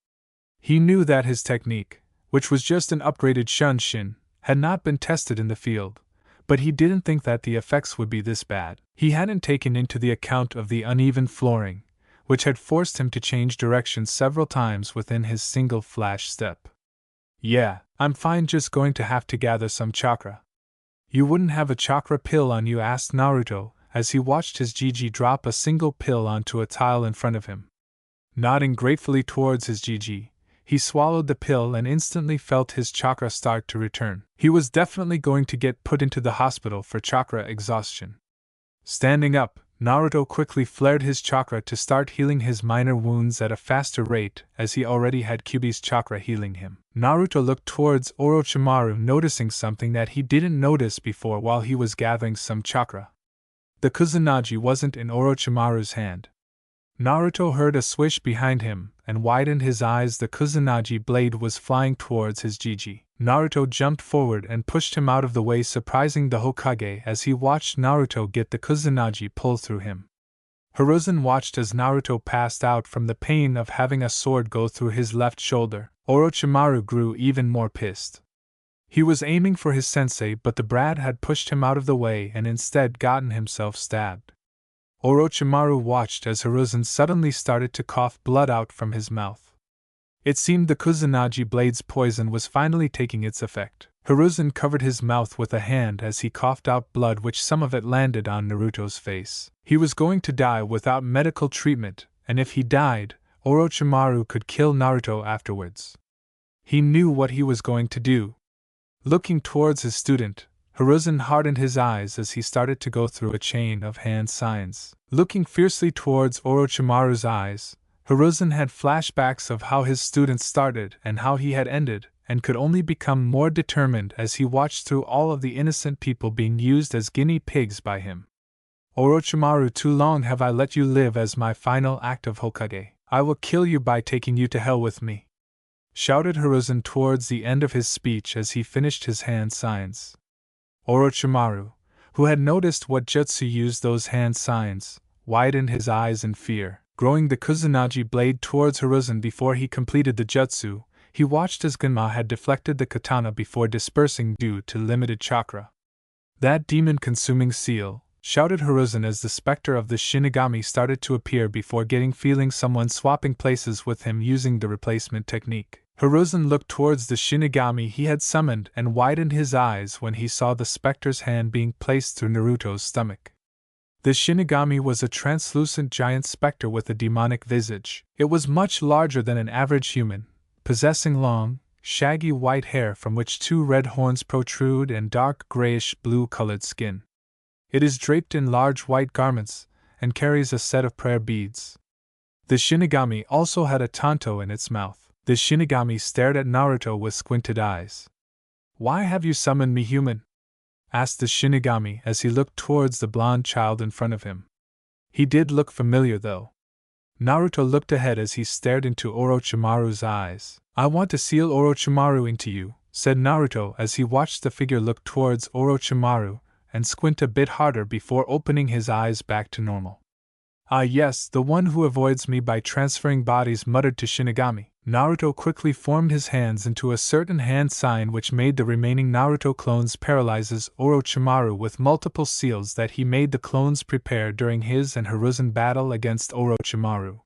He knew that his technique, which was just an upgraded Shunshin, had not been tested in the field, but he didn't think that the effects would be this bad. He hadn't taken into the account of the uneven flooring, which had forced him to change direction several times within his single flash step. "Yeah, I'm fine, just going to have to gather some chakra." "You wouldn't have a chakra pill on you?" asked Naruto, as he watched his Gigi drop a single pill onto a tile in front of him. Nodding gratefully towards his Gigi, he swallowed the pill and instantly felt his chakra start to return. He was definitely going to get put into the hospital for chakra exhaustion. Standing up, Naruto quickly flared his chakra to start healing his minor wounds at a faster rate, as he already had Kyubbi's chakra healing him. Naruto looked towards Orochimaru, noticing something that he didn't notice before while he was gathering some chakra. The Kusanagi wasn't in Orochimaru's hand. Naruto heard a swish behind him and widened his eyes. The Kusanagi blade was flying towards his Gigi. Naruto jumped forward and pushed him out of the way, surprising the Hokage as he watched Naruto get the Kusanagi pull through him. Hiruzen watched as Naruto passed out from the pain of having a sword go through his left shoulder. Orochimaru grew even more pissed. He was aiming for his sensei, but the brat had pushed him out of the way and instead gotten himself stabbed. Orochimaru watched as Hiruzen suddenly started to cough blood out from his mouth. It seemed the Kusanagi blade's poison was finally taking its effect. Hiruzen covered his mouth with a hand as he coughed out blood, which some of it landed on Naruto's face. He was going to die without medical treatment, and if he died, Orochimaru could kill Naruto afterwards. He knew what he was going to do. Looking towards his student, Hiruzen hardened his eyes as he started to go through a chain of hand signs. Looking fiercely towards Orochimaru's eyes, Hiruzen had flashbacks of how his student started and how he had ended, and could only become more determined as he watched through all of the innocent people being used as guinea pigs by him. Orochimaru, too long have I let you live as my final act of Hokage. I will kill you by taking you to hell with me, shouted Hiruzen towards the end of his speech as he finished his hand signs. Orochimaru, who had noticed what jutsu used those hand signs, widened his eyes in fear. Growing the Kusanagi blade towards Hiruzen before he completed the jutsu, he watched as Genma had deflected the katana before dispersing due to limited chakra. That demon-consuming seal, shouted Hiruzen as the specter of the shinigami started to appear before feeling someone swapping places with him using the replacement technique. Hiruzen looked towards the shinigami he had summoned and widened his eyes when he saw the specter's hand being placed through Naruto's stomach. The shinigami was a translucent giant specter with a demonic visage. It was much larger than an average human, possessing long, shaggy white hair from which 2 red horns protrude and dark grayish-blue colored skin. It is draped in large white garments and carries a set of prayer beads. The shinigami also had a tanto in its mouth. The shinigami stared at Naruto with squinted eyes. "Why have you summoned me, human?" asked the shinigami as he looked towards the blonde child in front of him. He did look familiar though. Naruto looked ahead as he stared into Orochimaru's eyes. "I want to seal Orochimaru into you," said Naruto as he watched the figure look towards Orochimaru and squint a bit harder before opening his eyes back to normal. "Ah yes, the one who avoids me by transferring bodies," muttered to Shinigami. Naruto quickly formed his hands into a certain hand sign which made the remaining Naruto clones paralyzes Orochimaru with multiple seals that he made the clones prepare during his and Hiruzen battle against Orochimaru.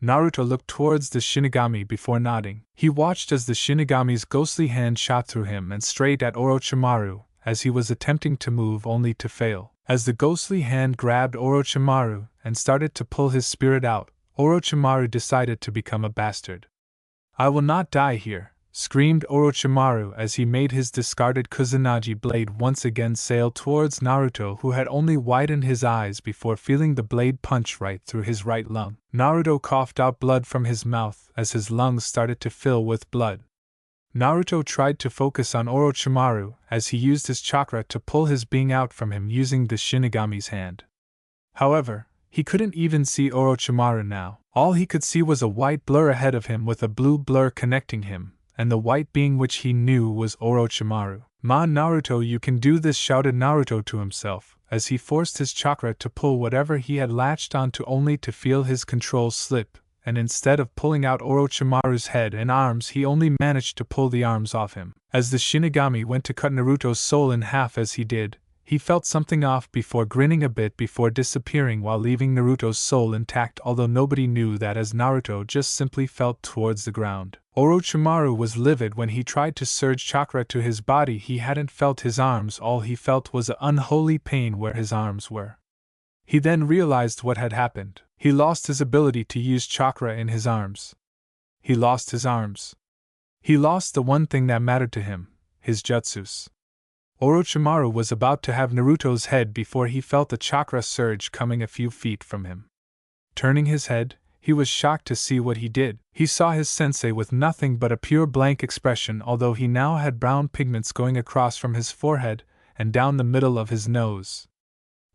Naruto looked towards the Shinigami before nodding. He watched as the Shinigami's ghostly hand shot through him and straight at Orochimaru, as he was attempting to move only to fail. As the ghostly hand grabbed Orochimaru and started to pull his spirit out, Orochimaru decided to become a bastard. "I will not die here," screamed Orochimaru as he made his discarded Kusanagi blade once again sail towards Naruto, who had only widened his eyes before feeling the blade punch right through his right lung. Naruto coughed out blood from his mouth as his lungs started to fill with blood. Naruto tried to focus on Orochimaru as he used his chakra to pull his being out from him using the Shinigami's hand. However, he couldn't even see Orochimaru now. All he could see was a white blur ahead of him with a blue blur connecting him, and the white being which he knew was Orochimaru. "Ma Naruto, you can do this," shouted Naruto to himself, as he forced his chakra to pull whatever he had latched onto only to feel his control slip, and instead of pulling out Orochimaru's head and arms he only managed to pull the arms off him. As the Shinigami went to cut Naruto's soul in half as he did, he felt something off before grinning a bit before disappearing while leaving Naruto's soul intact, although nobody knew that as Naruto just simply fell towards the ground. Orochimaru was livid when he tried to surge chakra to his body. He hadn't felt his arms, all he felt was an unholy pain where his arms were. He then realized what had happened. He lost his ability to use chakra in his arms. He lost his arms. He lost the one thing that mattered to him, his jutsus. Orochimaru was about to have Naruto's head before he felt a chakra surge coming a few feet from him. Turning his head, he was shocked to see what he did. He saw his sensei with nothing but a pure blank expression, although he now had brown pigments going across from his forehead and down the middle of his nose.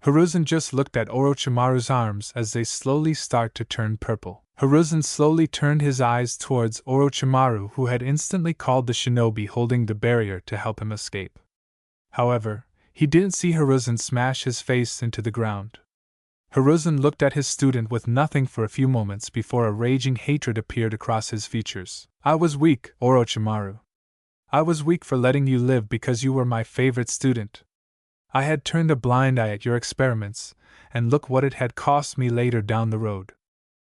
Hiruzen just looked at Orochimaru's arms as they slowly start to turn purple. Hiruzen slowly turned his eyes towards Orochimaru, who had instantly called the shinobi holding the barrier to help him escape. However, he didn't see Hiruzen smash his face into the ground. Hiruzen looked at his student with nothing for a few moments before a raging hatred appeared across his features. "I was weak, Orochimaru. I was weak for letting you live because you were my favorite student. I had turned a blind eye at your experiments, and look what it had cost me later down the road.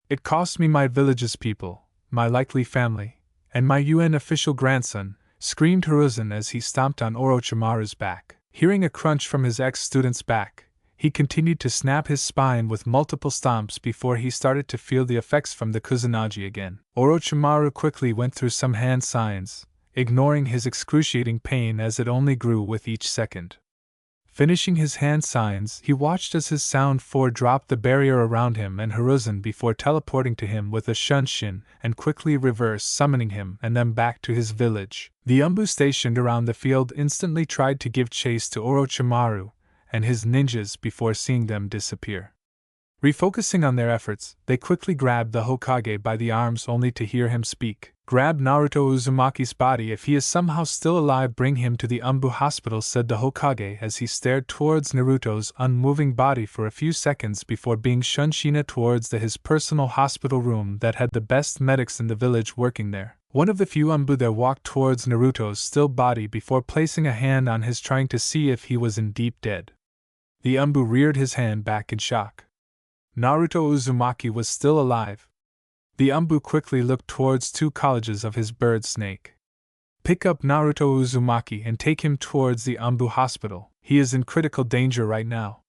It cost me my village's people, my likely family, and my UN official grandson," screamed Hiruzen as he stomped on Orochimaru's back. Hearing a crunch from his ex-student's back, he continued to snap his spine with multiple stomps before he started to feel the effects from the Kusanagi again. Orochimaru quickly went through some hand signs, ignoring his excruciating pain as it only grew with each second. Finishing his hand signs, he watched as his sound 4 dropped the barrier around him and Hiruzen before teleporting to him with a shunshin and quickly reverse summoning him and them back to his village. The Umbu stationed around the field instantly tried to give chase to Orochimaru and his ninjas before seeing them disappear. Refocusing on their efforts, they quickly grabbed the Hokage by the arms only to hear him speak. "Grab Naruto Uzumaki's body. If he is somehow still alive, bring him to the Umbu hospital," said the Hokage as he stared towards Naruto's unmoving body for a few seconds before being shunshined towards his personal hospital room that had the best medics in the village working there. One of the few Umbu there walked towards Naruto's still body before placing a hand on his, trying to see if he was indeed dead. The Umbu reared his hand back in shock. Naruto Uzumaki was still alive. The Umbu quickly looked towards 2 colleges of his bird snake. "Pick up Naruto Uzumaki and take him towards the Umbu hospital. He is in critical danger right now.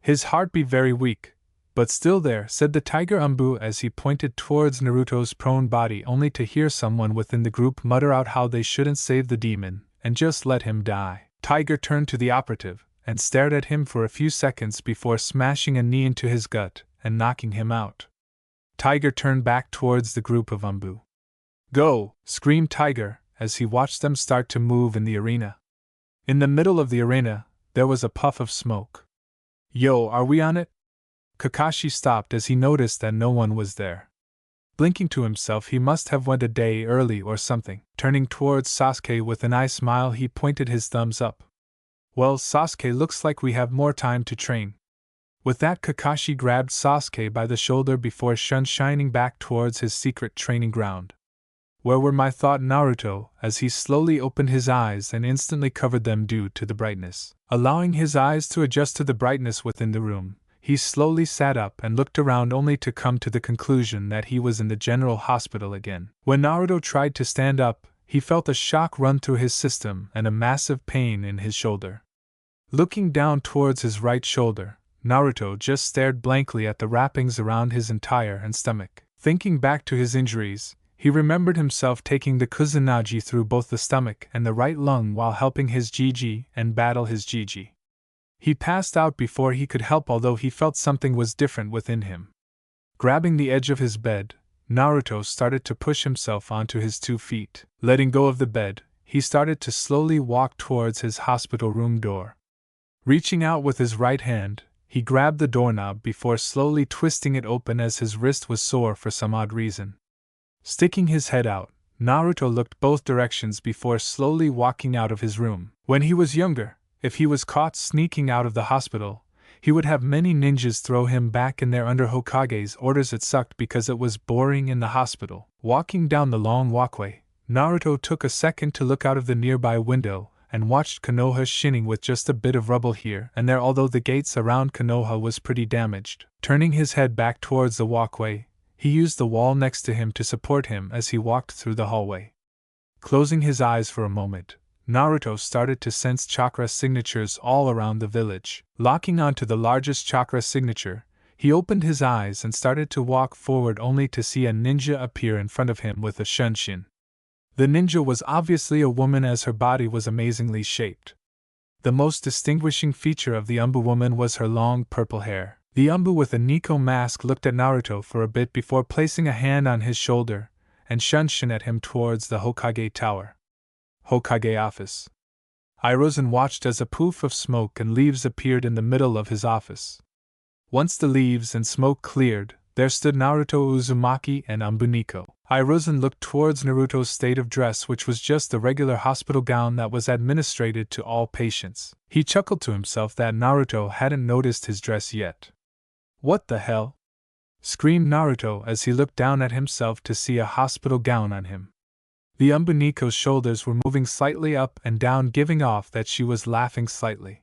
His heartbeat very weak, but still there," said the Tiger Umbu as he pointed towards Naruto's prone body only to hear someone within the group mutter out how they shouldn't save the demon and just let him die. Tiger turned to the operative and stared at him for a few seconds before smashing a knee into his gut and knocking him out. Tiger turned back towards the group of Umbu. "Go!" screamed Tiger as he watched them start to move in the arena. In the middle of the arena, there was a puff of smoke. "Yo, are we on it?" Kakashi stopped as he noticed that no one was there. Blinking to himself, he must have went a day early or something. Turning towards Sasuke with an eye smile, he pointed his thumbs up. "Well, Sasuke, looks like we have more time to train." With that, Kakashi grabbed Sasuke by the shoulder before shining back towards his secret training ground. "Where were my thought Naruto?" as he slowly opened his eyes and instantly covered them due to the brightness. Allowing his eyes to adjust to the brightness within the room, he slowly sat up and looked around only to come to the conclusion that he was in the general hospital again. When Naruto tried to stand up, he felt a shock run through his system and a massive pain in his shoulder. Looking down towards his right shoulder, Naruto just stared blankly at the wrappings around his entire and stomach. Thinking back to his injuries, he remembered himself taking the Kusanagi through both the stomach and the right lung while helping his Gigi and battle his Gigi. He passed out before he could help, although he felt something was different within him. Grabbing the edge of his bed, Naruto started to push himself onto his 2 feet. Letting go of the bed, he started to slowly walk towards his hospital room door. Reaching out with his right hand, he grabbed the doorknob before slowly twisting it open as his wrist was sore for some odd reason. Sticking his head out, Naruto looked both directions before slowly walking out of his room. When he was younger, if he was caught sneaking out of the hospital, he would have many ninjas throw him back in there under Hokage's orders. It sucked because it was boring in the hospital. Walking down the long walkway, Naruto took a second to look out of the nearby window and watched Konoha shining with just a bit of rubble here and there, although the gates around Konoha was pretty damaged. Turning his head back towards the walkway, he used the wall next to him to support him as he walked through the hallway. Closing his eyes for a moment, Naruto started to sense chakra signatures all around the village. Locking onto the largest chakra signature, he opened his eyes and started to walk forward only to see a ninja appear in front of him with a shunshin. The ninja was obviously a woman as her body was amazingly shaped. The most distinguishing feature of the Umbu woman was her long purple hair. The Umbu with a Nico mask looked at Naruto for a bit before placing a hand on his shoulder and shunshin at him towards the Hokage Tower. Hokage office. I rose and watched as a poof of smoke and leaves appeared in the middle of his office. Once the leaves and smoke cleared, there stood Naruto Uzumaki and Umbu Nico. I rose and looked towards Naruto's state of dress, which was just the regular hospital gown that was administered to all patients. He chuckled to himself that Naruto hadn't noticed his dress yet. "What the hell?" screamed Naruto as he looked down at himself to see a hospital gown on him. The Umbu Nico's shoulders were moving slightly up and down, giving off that she was laughing slightly.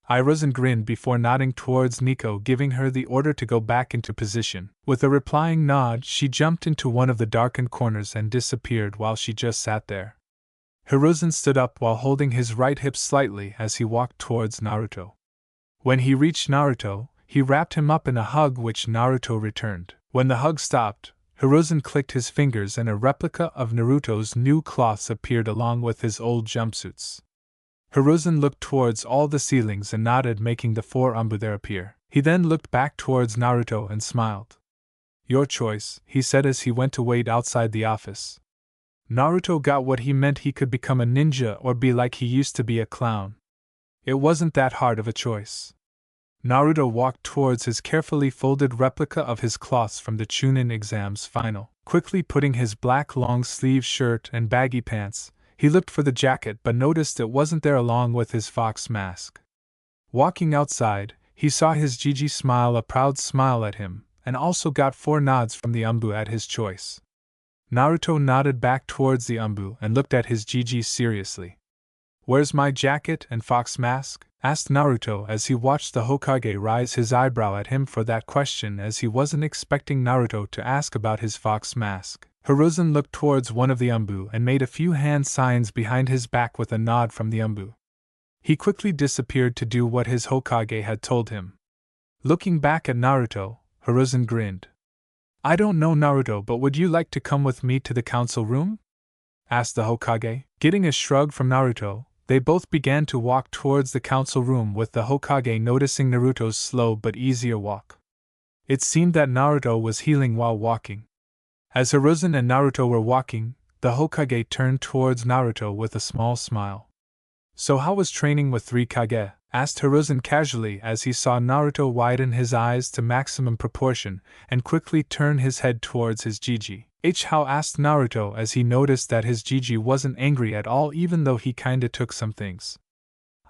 I rose and grinned before nodding towards Nico, giving her the order to go back into position. With a replying nod, she jumped into one of the darkened corners and disappeared while she just sat there. Hiruzen stood up while holding his right hip slightly as he walked towards Naruto. When he reached Naruto, he wrapped him up in a hug which Naruto returned. When the hug stopped, Hiruzen clicked his fingers and a replica of Naruto's new cloths appeared along with his old jumpsuits. Hiruzen looked towards all the ceilings and nodded, making the 4 Anbu there appear. He then looked back towards Naruto and smiled. "Your choice," he said as he went to wait outside the office. Naruto got what he meant. He could become a ninja or be like he used to be, a clown. It wasn't that hard of a choice. Naruto walked towards his carefully folded replica of his cloths from the Chunin exams final. Quickly putting his black long-sleeve shirt and baggy pants, he looked for the jacket but noticed it wasn't there along with his fox mask. Walking outside, he saw his Gigi smile a proud smile at him, and also got 4 nods from the Anbu at his choice. Naruto nodded back towards the Anbu and looked at his Gigi seriously. "Where's my jacket and fox mask?" asked Naruto as he watched the Hokage raise his eyebrow at him for that question, as he wasn't expecting Naruto to ask about his fox mask. Hiruzen looked towards one of the Anbu and made a few hand signs behind his back with a nod from the Anbu. He quickly disappeared to do what his Hokage had told him. Looking back at Naruto, Hiruzen grinned. "I don't know, Naruto, but would you like to come with me to the council room?" asked the Hokage. Getting a shrug from Naruto, they both began to walk towards the council room, with the Hokage noticing Naruto's slow but easier walk. It seemed that Naruto was healing while walking. As Hiruzen and Naruto were walking, the Hokage turned towards Naruto with a small smile. "So how was training with 3 Kage?" asked Hiruzen casually as he saw Naruto widen his eyes to maximum proportion and quickly turn his head towards his Gigi. How asked Naruto as he noticed that his Gigi wasn't angry at all, even though he kinda took some things.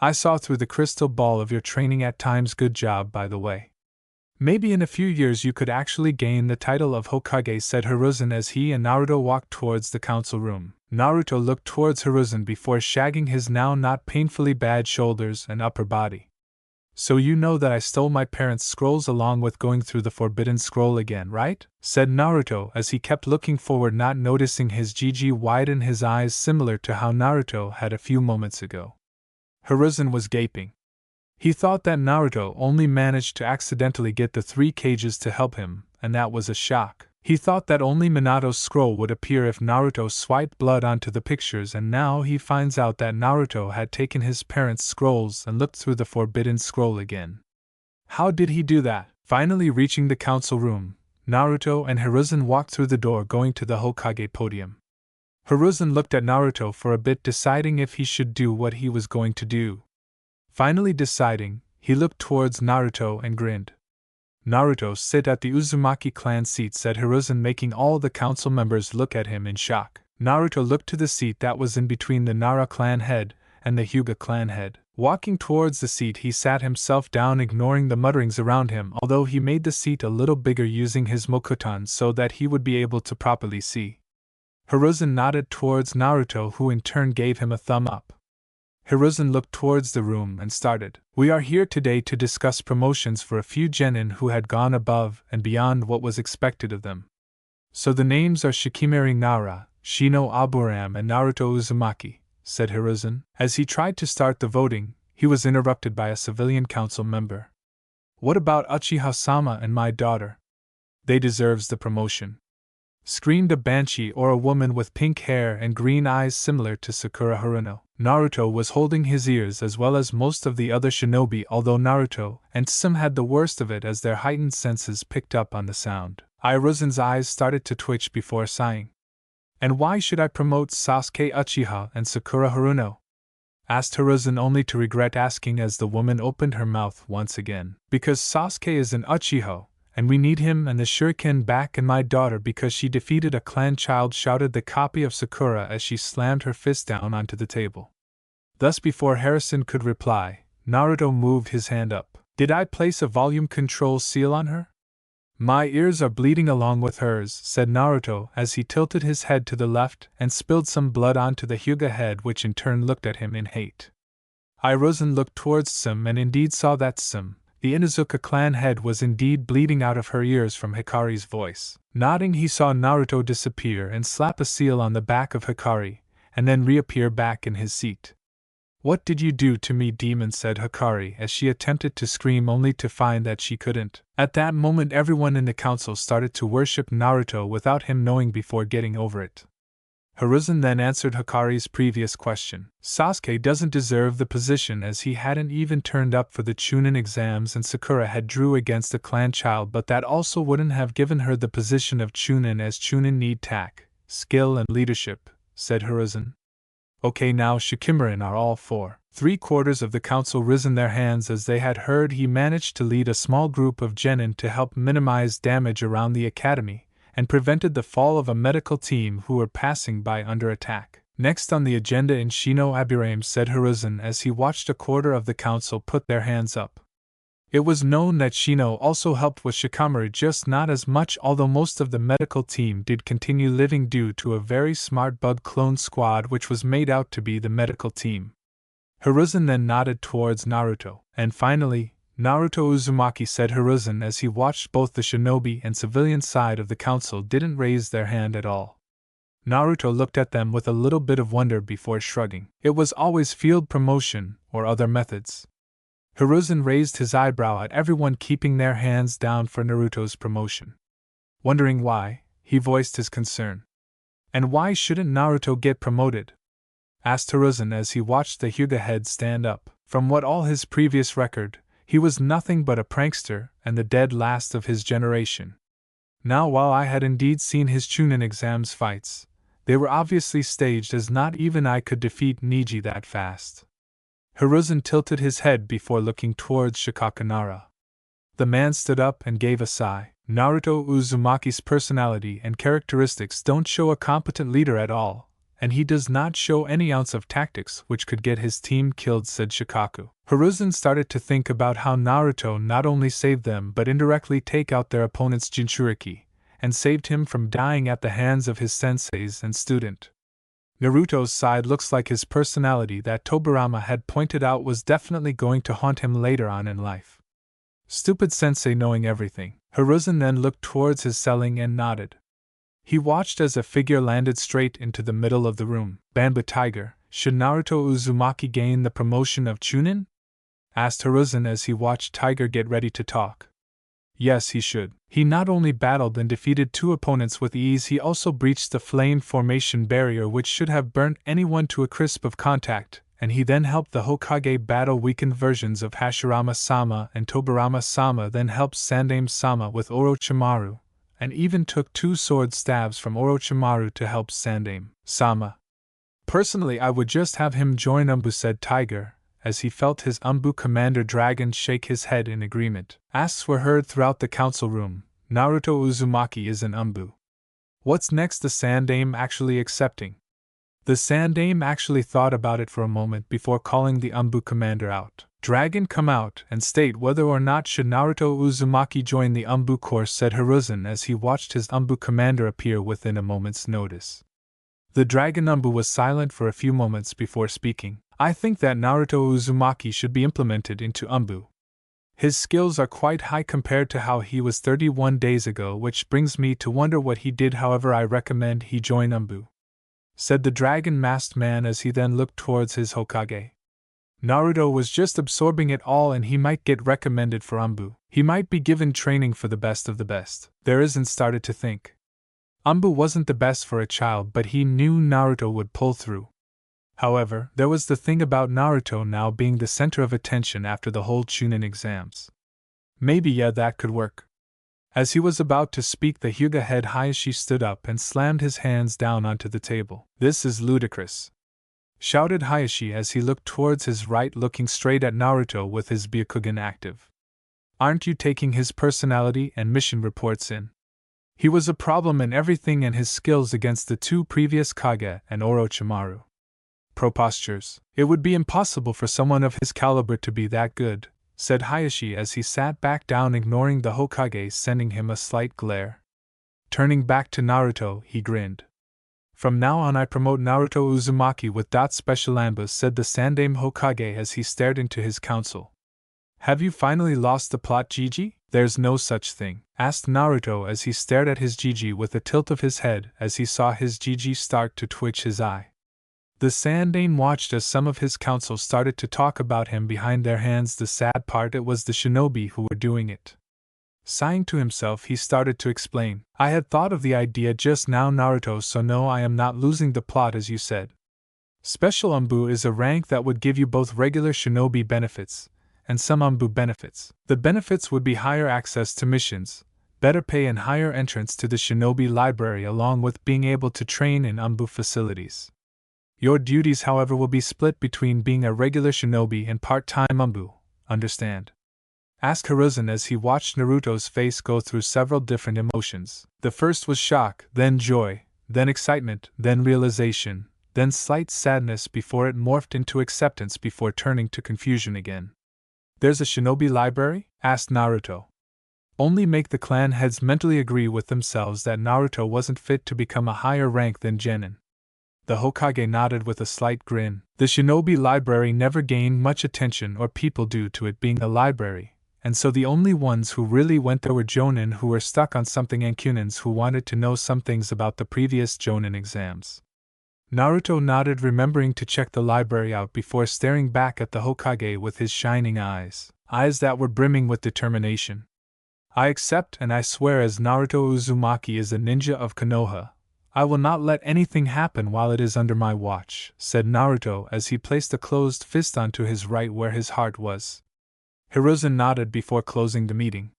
"I saw through the crystal ball of your training at times. Good job, by the way. Maybe in a few years you could actually gain the title of Hokage," said Hiruzen as he and Naruto walked towards the council room. Naruto looked towards Hiruzen before shagging his now not painfully bad shoulders and upper body. "So you know that I stole my parents' scrolls along with going through the Forbidden Scroll again, right?" said Naruto as he kept looking forward, not noticing his Gigi widen his eyes similar to how Naruto had a few moments ago. Hiruzen was gaping. He thought that Naruto only managed to accidentally get the 3 cages to help him, and that was a shock. He thought that only Minato's scroll would appear if Naruto swiped blood onto the pictures, and now he finds out that Naruto had taken his parents' scrolls and looked through the Forbidden Scroll again. How did he do that? Finally reaching the council room, Naruto and Hiruzen walked through the door going to the Hokage podium. Hiruzen looked at Naruto for a bit, deciding if he should do what he was going to do. Finally deciding, he looked towards Naruto and grinned. "Naruto, sit at the Uzumaki clan seat," said Hiruzen, making all the council members look at him in shock. Naruto looked to the seat that was in between the Nara clan head and the Hyuga clan head. Walking towards the seat, he sat himself down, ignoring the mutterings around him, although he made the seat a little bigger using his Mokutan so that he would be able to properly see. Hiruzen nodded towards Naruto, who in turn gave him a thumb up. Hiruzen looked towards the room and started. "We are here today to discuss promotions for a few genin who had gone above and beyond what was expected of them. So the names are Shikimori Nara, Shino Aburam, and Naruto Uzumaki," said Hiruzen. As he tried to start the voting, he was interrupted by a civilian council member. "What about Uchiha-sama and my daughter? They deserves the promotion," screamed a banshee, or a woman with pink hair and green eyes similar to Sakura Haruno. Naruto was holding his ears as well as most of the other shinobi, although Naruto and Tsunade had the worst of it as their heightened senses picked up on the sound. Hiruzen's eyes started to twitch before sighing. "And why should I promote Sasuke Uchiha and Sakura Haruno?" asked Hiruzen, only to regret asking as the woman opened her mouth once again. "Because Sasuke is an Uchiha, and we need him and the shuriken back, and my daughter because she defeated a clan child," shouted the copy of Sakura as she slammed her fist down onto the table. Thus before Harrison could reply, Naruto moved his hand up. "Did I place a volume control seal on her? My ears are bleeding along with hers," said Naruto as he tilted his head to the left and spilled some blood onto the Hyuga head, which in turn looked at him in hate. Hiruzen looked towards Tsum and indeed saw that Tsum, the Inuzuka clan head, was indeed bleeding out of her ears from Hikari's voice. Nodding, he saw Naruto disappear and slap a seal on the back of Hikari, and then reappear back in his seat. "What did you do to me, demon?" said Hikari as she attempted to scream only to find that she couldn't. At that moment everyone in the council started to worship Naruto without him knowing before getting over it. Hiruzen then answered Hikari's previous question. Sasuke doesn't deserve the position as he hadn't even turned up for the Chunin exams and Sakura had drew against a clan child, but that also wouldn't have given her the position of Chunin as Chunin need tact, skill and leadership, said Hiruzen. Okay, now Shikamaru are all for. 3/4 of the council risen their hands as they had heard he managed to lead a small group of genin to help minimize damage around the academy, and prevented the fall of a medical team who were passing by under attack. Next on the agenda in Shino Abirame, said Hiruzen as he watched 1/4 of the council put their hands up. It was known that Shino also helped with Shikamaru, just not as much, although most of the medical team did continue living due to a very smart bug clone squad which was made out to be the medical team. Hiruzen then nodded towards Naruto. And finally, Naruto Uzumaki, said Hiruzen as he watched both the shinobi and civilian side of the council didn't raise their hand at all. Naruto looked at them with a little bit of wonder before shrugging. It was always field promotion or other methods. Hiruzen raised his eyebrow at everyone keeping their hands down for Naruto's promotion. Wondering why, he voiced his concern. And why shouldn't Naruto get promoted? Asked Hiruzen as he watched the Hyuga head stand up. From what all his previous record, he was nothing but a prankster and the dead last of his generation. Now, while I had indeed seen his Chunin exams fights, they were obviously staged as not even I could defeat Niji that fast. Hiruzen tilted his head before looking towards Shikamaru. The man stood up and gave a sigh. Naruto Uzumaki's personality and characteristics don't show a competent leader at all, and he does not show any ounce of tactics which could get his team killed, said Shikaku. Hiruzen started to think about how Naruto not only saved them but indirectly take out their opponent's Jinchuriki, and saved him from dying at the hands of his senseis and student. Naruto's side looks like his personality that Tobirama had pointed out was definitely going to haunt him later on in life. Stupid sensei knowing everything. Hiruzen then looked towards his ceiling and nodded. He watched as a figure landed straight into the middle of the room. Bamboo Tiger, should Naruto Uzumaki gain the promotion of Chunin? Asked Hiruzen as he watched Tiger get ready to talk. Yes, he should. He not only battled and defeated 2 opponents with ease, he also breached the flame formation barrier which should have burnt anyone to a crisp of contact, and he then helped the Hokage battle weakened versions of Hashirama-sama, and Tobirama-sama then helped Sandaime-sama with Orochimaru, and even took 2 sword stabs from Orochimaru to help Sandaime-sama. Personally, I would just have him join Umbu, said Tiger, as he felt his Umbu commander dragon shake his head in agreement. Asks were heard throughout the council room. Naruto Uzumaki is an Umbu. What's next, the Sandaime actually accepting? The Sandaime actually thought about it for a moment before calling the Umbu commander out. Dragon, come out and state whether or not should Naruto Uzumaki join the Umbu course, said Hiruzen as he watched his Umbu commander appear within a moment's notice. The Dragon Umbu was silent for a few moments before speaking. I think that Naruto Uzumaki should be implemented into Umbu. His skills are quite high compared to how he was 31 days ago, which brings me to wonder what he did. However, I recommend he join Umbu, said the dragon-masked man as he then looked towards his Hokage. Naruto was just absorbing it all and he might get recommended for Umbu. He might be given training for the best of the best. There isn't started to think. Umbu wasn't the best for a child, but he knew Naruto would pull through. However, there was the thing about Naruto now being the center of attention after the whole Chunin exams. Maybe that could work. As he was about to speak, the Hyuga head Hayashi stood up and slammed his hands down onto the table. This is ludicrous, shouted Hayashi as he looked towards his right, looking straight at Naruto with his Byakugan active. Aren't you taking his personality and mission reports in? He was a problem in everything, and his skills against the 2 previous Kage and Orochimaru. Preposterous. It would be impossible for someone of his caliber to be that good, said Hayashi as he sat back down, ignoring the Hokage sending him a slight glare. Turning back to Naruto, he grinned. From now on I promote Naruto Uzumaki with special ambus, said the Sandaime Hokage as he stared into his council. Have you finally lost the plot, Gigi? There's no such thing, asked Naruto as he stared at his Gigi with a tilt of his head as he saw his Gigi start to twitch his eye. The Sandaime watched as some of his council started to talk about him behind their hands. The sad part, it was the shinobi who were doing it. Sighing to himself, he started to explain. I had thought of the idea just now, Naruto, so no, I am not losing the plot as you said. Special Umbu is a rank that would give you both regular shinobi benefits and some Umbu benefits. The benefits would be higher access to missions, better pay, and higher entrance to the shinobi library, along with being able to train in Umbu facilities. Your duties, however, will be split between being a regular shinobi and part-time Umbu, understand? Asked Hiruzen as he watched Naruto's face go through several different emotions. The first was shock, then joy, then excitement, then realization, then slight sadness before it morphed into acceptance before turning to confusion again. There's a shinobi library? Asked Naruto. Only make the clan heads mentally agree with themselves that Naruto wasn't fit to become a higher rank than Genin. The Hokage nodded with a slight grin. The shinobi library never gained much attention or people due to it being a library, and so the only ones who really went there were Jonin who were stuck on something and Kunins who wanted to know some things about the previous Jonin exams. Naruto nodded, remembering to check the library out before staring back at the Hokage with his shining eyes that were brimming with determination. I accept and I swear, as Naruto Uzumaki is a ninja of Konoha, I will not let anything happen while it is under my watch, said Naruto as he placed a closed fist onto his right where his heart was. Hiruzen nodded before closing the meeting.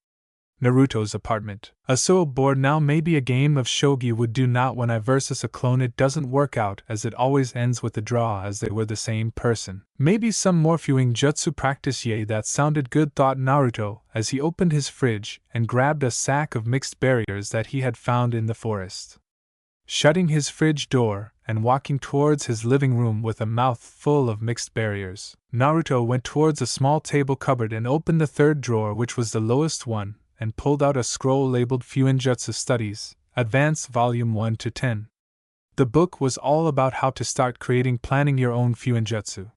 Naruto's apartment. So bored now. Maybe a game of shogi would do. Not when I versus a clone. It doesn't work out, as it always ends with a draw, as they were the same person. Maybe some morphing jutsu practice. Yay, that sounded good, thought Naruto as he opened his fridge and grabbed a sack of mixed berries that he had found in the forest. Shutting his fridge door and walking towards his living room with a mouth full of mixed berries, Naruto went towards a small table cupboard and opened the third drawer, which was the lowest one, and pulled out a scroll labeled Fuinjutsu Studies, Advanced Volume 1 to 10. The book was all about how to start planning your own Fuinjutsu.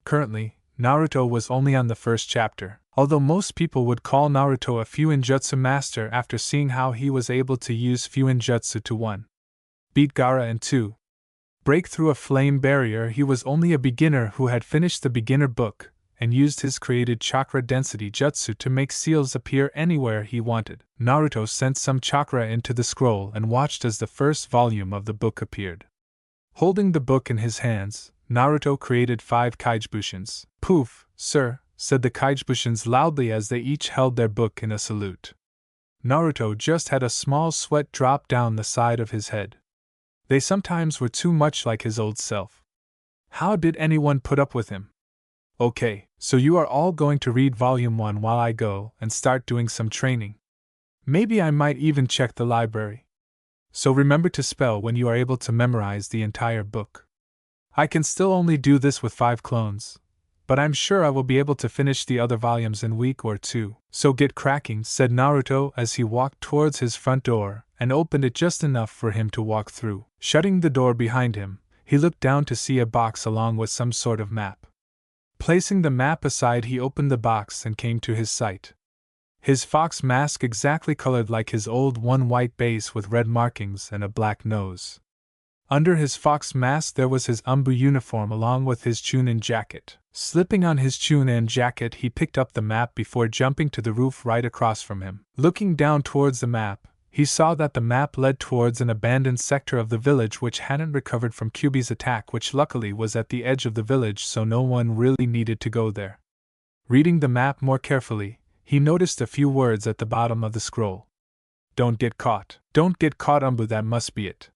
Currently, Naruto was only on the first chapter, although most people would call Naruto a Fuinjutsu master after seeing how he was able to use Fuinjutsu to 1. Beat Gaara and 2. Break through a flame barrier. He was only a beginner who had finished the beginner book and used his created chakra density jutsu to make seals appear anywhere he wanted. Naruto sent some chakra into the scroll and watched as the first volume of the book appeared. Holding the book in his hands, Naruto created 5 Kaijubushins. Poof, sir, said the Kaijubushins loudly as they each held their book in a salute. Naruto just had a small sweat drop down the side of his head. They sometimes were too much like his old self. How did anyone put up with him? Okay, so you are all going to read Volume 1 while I go and start doing some training. Maybe I might even check the library. So remember to spell when you are able to memorize the entire book. I can still only do this with 5 clones, but I'm sure I will be able to finish the other volumes in a week or 2. So get cracking, said Naruto as he walked towards his front door and opened it just enough for him to walk through. Shutting the door behind him, he looked down to see a box along with some sort of map. Placing the map aside, he opened the box and came to his sight. His fox mask, exactly colored like his old one, white base with red markings and a black nose. Under his fox mask there was his Umbu uniform along with his Chunin jacket. Slipping on his Chunin jacket, he picked up the map before jumping to the roof right across from him. Looking down towards the map, he saw that the map led towards an abandoned sector of the village which hadn't recovered from Kyubbi's attack, which luckily was at the edge of the village, so no one really needed to go there. Reading the map more carefully, he noticed a few words at the bottom of the scroll. Don't get caught. Don't get caught, Umbu, that must be it.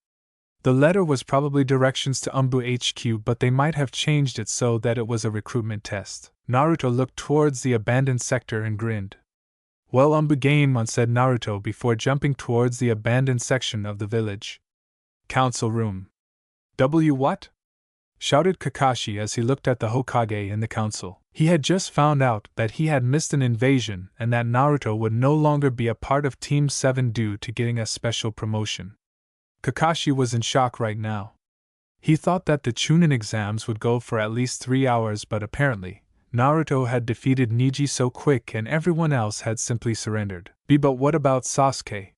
The letter was probably directions to Umbu HQ, but they might have changed it so that it was a recruitment test. Naruto looked towards the abandoned sector and grinned. Well, Umbu game on, said Naruto before jumping towards the abandoned section of the village. Council room. What? Shouted Kakashi as he looked at the Hokage in the council. He had just found out that he had missed an invasion and that Naruto would no longer be a part of Team 7 due to getting a special promotion. Kakashi was in shock right now. He thought that the Chunin exams would go for at least 3 hours, but apparently, Naruto had defeated Neji so quick and everyone else had simply surrendered. But what about Sasuke?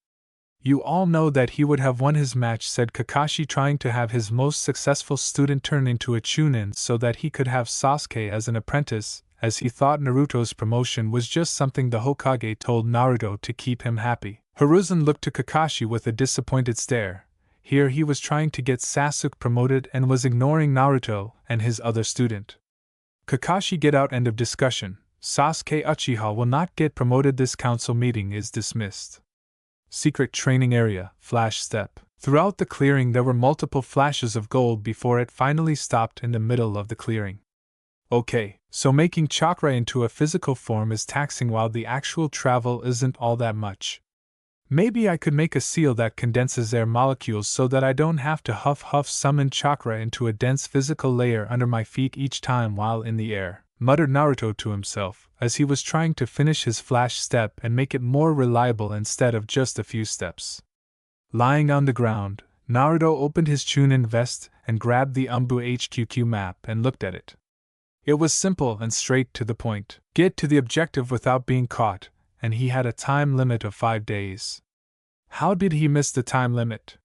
You all know that he would have won his match, said Kakashi, trying to have his most successful student turn into a Chunin so that he could have Sasuke as an apprentice, as he thought Naruto's promotion was just something the Hokage told Naruto to keep him happy. Hiruzen looked to Kakashi with a disappointed stare. Here he was trying to get Sasuke promoted and was ignoring Naruto and his other student. Kakashi, get out. End of discussion. Sasuke Uchiha will not get promoted. This council meeting is dismissed. Secret training area, flash step. Throughout the clearing there were multiple flashes of gold before it finally stopped in the middle of the clearing. Okay, so making chakra into a physical form is taxing while the actual travel isn't all that much. Maybe I could make a seal that condenses air molecules so that I don't have to huff summon chakra into a dense physical layer under my feet each time while in the air, muttered Naruto to himself, as he was trying to finish his flash step and make it more reliable instead of just a few steps. Lying on the ground, Naruto opened his Chunin vest and grabbed the Umbu HQQ map and looked at it. It was simple and straight to the point. Get to the objective without being caught, and he had a time limit of 5 days. How did he miss the time limit?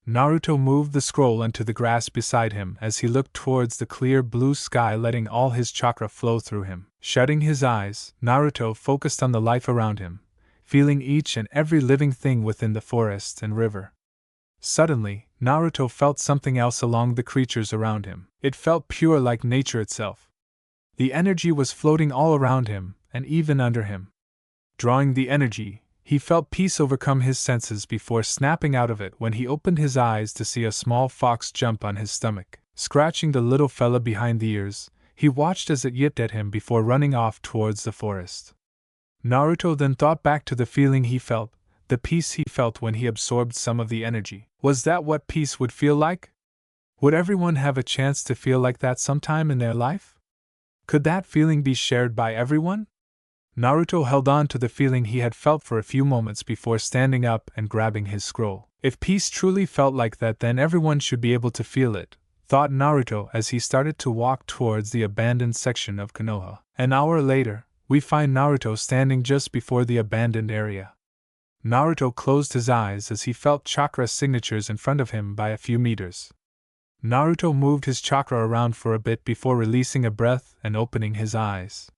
Naruto moved the scroll onto the grass beside him as he looked towards the clear blue sky, letting all his chakra flow through him. Shutting his eyes, Naruto focused on the life around him, feeling each and every living thing within the forest and river. Suddenly, Naruto felt something else along the creatures around him. It felt pure like nature itself. The energy was floating all around him, and even under him. Drawing the energy, he felt peace overcome his senses before snapping out of it when he opened his eyes to see a small fox jump on his stomach. Scratching the little fella behind the ears, he watched as it yipped at him before running off towards the forest. Naruto then thought back to the feeling he felt, the peace he felt when he absorbed some of the energy. Was that what peace would feel like? Would everyone have a chance to feel like that sometime in their life? Could that feeling be shared by everyone? Naruto held on to the feeling he had felt for a few moments before standing up and grabbing his scroll. If peace truly felt like that, then everyone should be able to feel it, thought Naruto as he started to walk towards the abandoned section of Konoha. An hour later, we find Naruto standing just before the abandoned area. Naruto closed his eyes as he felt chakra signatures in front of him by a few meters. Naruto moved his chakra around for a bit before releasing a breath and opening his eyes.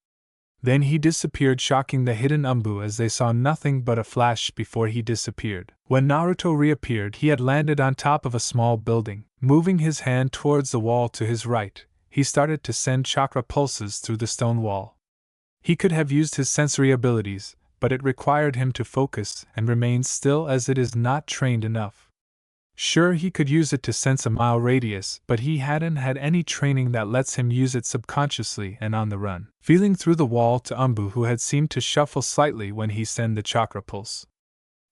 Then he disappeared, shocking the hidden Umbu as they saw nothing but a flash before he disappeared. When Naruto reappeared, he had landed on top of a small building. Moving his hand towards the wall to his right, he started to send chakra pulses through the stone wall. He could have used his sensory abilities, but it required him to focus and remain still as it is not trained enough. Sure, he could use it to sense a mile radius, but he hadn't had any training that lets him use it subconsciously and on the run. Feeling through the wall to Umbu, who had seemed to shuffle slightly when he sent the chakra pulse.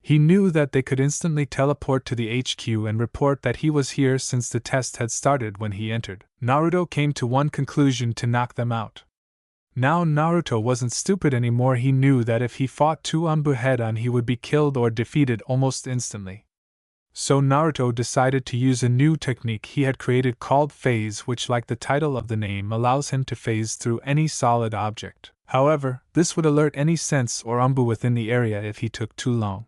He knew that they could instantly teleport to the HQ and report that he was here since the test had started when he entered. Naruto came to one conclusion: to knock them out. Now Naruto wasn't stupid anymore. He knew that if he fought two Umbu head-on, he would be killed or defeated almost instantly. So Naruto decided to use a new technique he had created called phase, which, like the title of the name, allows him to phase through any solid object. However, this would alert any sense or Umbu within the area if he took too long.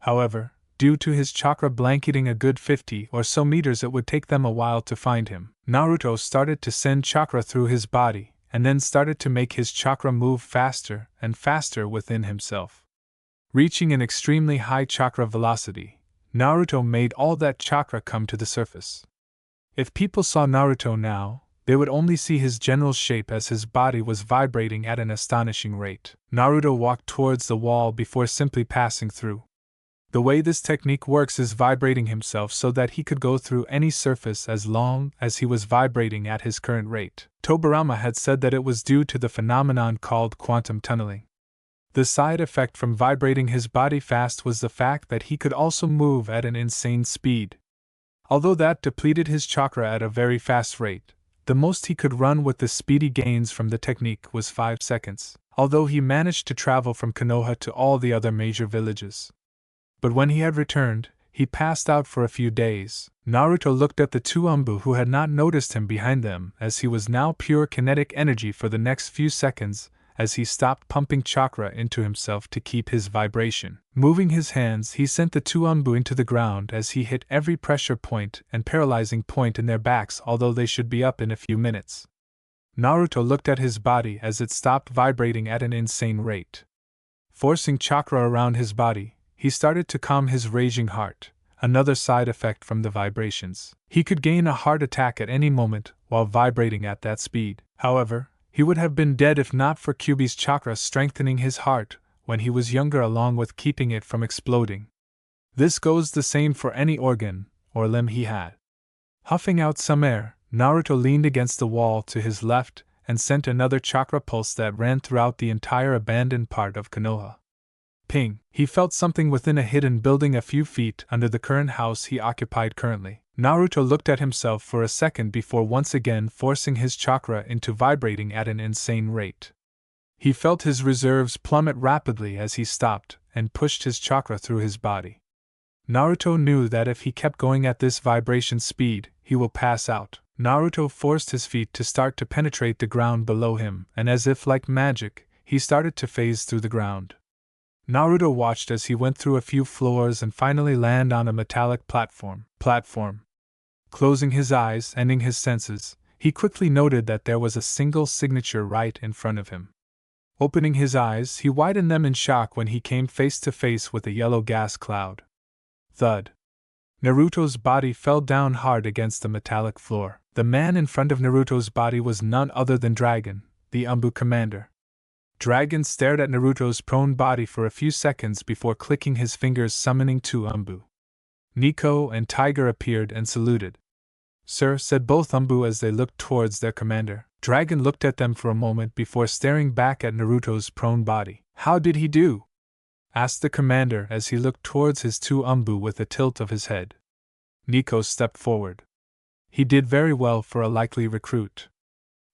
However, due to his chakra blanketing a good 50 or so meters, it would take them a while to find him. Naruto started to send chakra through his body, and then started to make his chakra move faster and faster within himself. Reaching an extremely high chakra velocity, Naruto made all that chakra come to the surface. If people saw Naruto now, they would only see his general shape as his body was vibrating at an astonishing rate. Naruto walked towards the wall before simply passing through. The way this technique works is vibrating himself so that he could go through any surface as long as he was vibrating at his current rate. Tobirama had said that it was due to the phenomenon called quantum tunneling. The side effect from vibrating his body fast was the fact that he could also move at an insane speed. Although that depleted his chakra at a very fast rate, the most he could run with the speedy gains from the technique was 5 seconds, although he managed to travel from Konoha to all the other major villages. But when he had returned, he passed out for a few days. Naruto looked at the two Umbu who had not noticed him behind them, as he was now pure kinetic energy for the next few seconds, as he stopped pumping chakra into himself to keep his vibration. Moving his hands, he sent the two Anbu into the ground as he hit every pressure point and paralyzing point in their backs, although they should be up in a few minutes. Naruto looked at his body as it stopped vibrating at an insane rate. Forcing chakra around his body, he started to calm his raging heart, another side effect from the vibrations. He could gain a heart attack at any moment while vibrating at that speed. However, he would have been dead if not for Kyubbi's chakra strengthening his heart when he was younger, along with keeping it from exploding. This goes the same for any organ or limb he had. Huffing out some air, Naruto leaned against the wall to his left and sent another chakra pulse that ran throughout the entire abandoned part of Konoha. Ping! He felt something within a hidden building a few feet under the current house he occupied currently. Naruto looked at himself for a second before once again forcing his chakra into vibrating at an insane rate. He felt his reserves plummet rapidly as he stopped and pushed his chakra through his body. Naruto knew that if he kept going at this vibration speed, he will pass out. Naruto forced his feet to start to penetrate the ground below him, and as if like magic, he started to phase through the ground. Naruto watched as he went through a few floors and finally landed on a metallic platform. Closing his eyes, ending his senses, he quickly noted that there was a single signature right in front of him. Opening his eyes, he widened them in shock when he came face to face with a yellow gas cloud. Thud. Naruto's body fell down hard against the metallic floor. The man in front of Naruto's body was none other than Dragon, the Anbu commander. Dragon stared at Naruto's prone body for a few seconds before clicking his fingers, summoning two Anbu. Nico and Tiger appeared and saluted. "Sir," said both Anbu as they looked towards their commander. Dragon looked at them for a moment before staring back at Naruto's prone body. "How did he do?" asked the commander as he looked towards his two Anbu with a tilt of his head. Nico stepped forward. "He did very well for a likely recruit.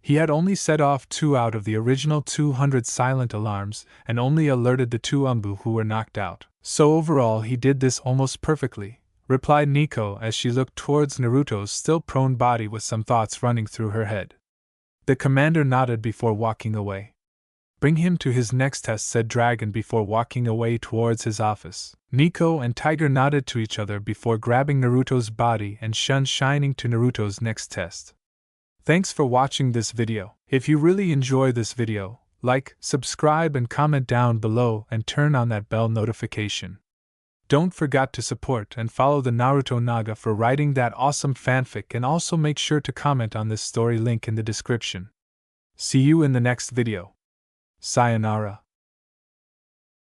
He had only set off 2 out of the original 200 silent alarms and only alerted the two Anbu who were knocked out. So overall he did this almost perfectly," replied Nico as she looked towards Naruto's still prone body with some thoughts running through her head. The commander nodded before walking away. "Bring him to his next test," said Dragon before walking away towards his office. Nico and Tiger nodded to each other before grabbing Naruto's body and shining to Naruto's next test. Thanks for watching this video. If you really enjoy this video, like, subscribe and comment down below and turn on that bell notification. Don't forget to support and follow the Naruto Naga for writing that awesome fanfic, and also make sure to comment on this story, link in the description. See you in the next video. Sayonara.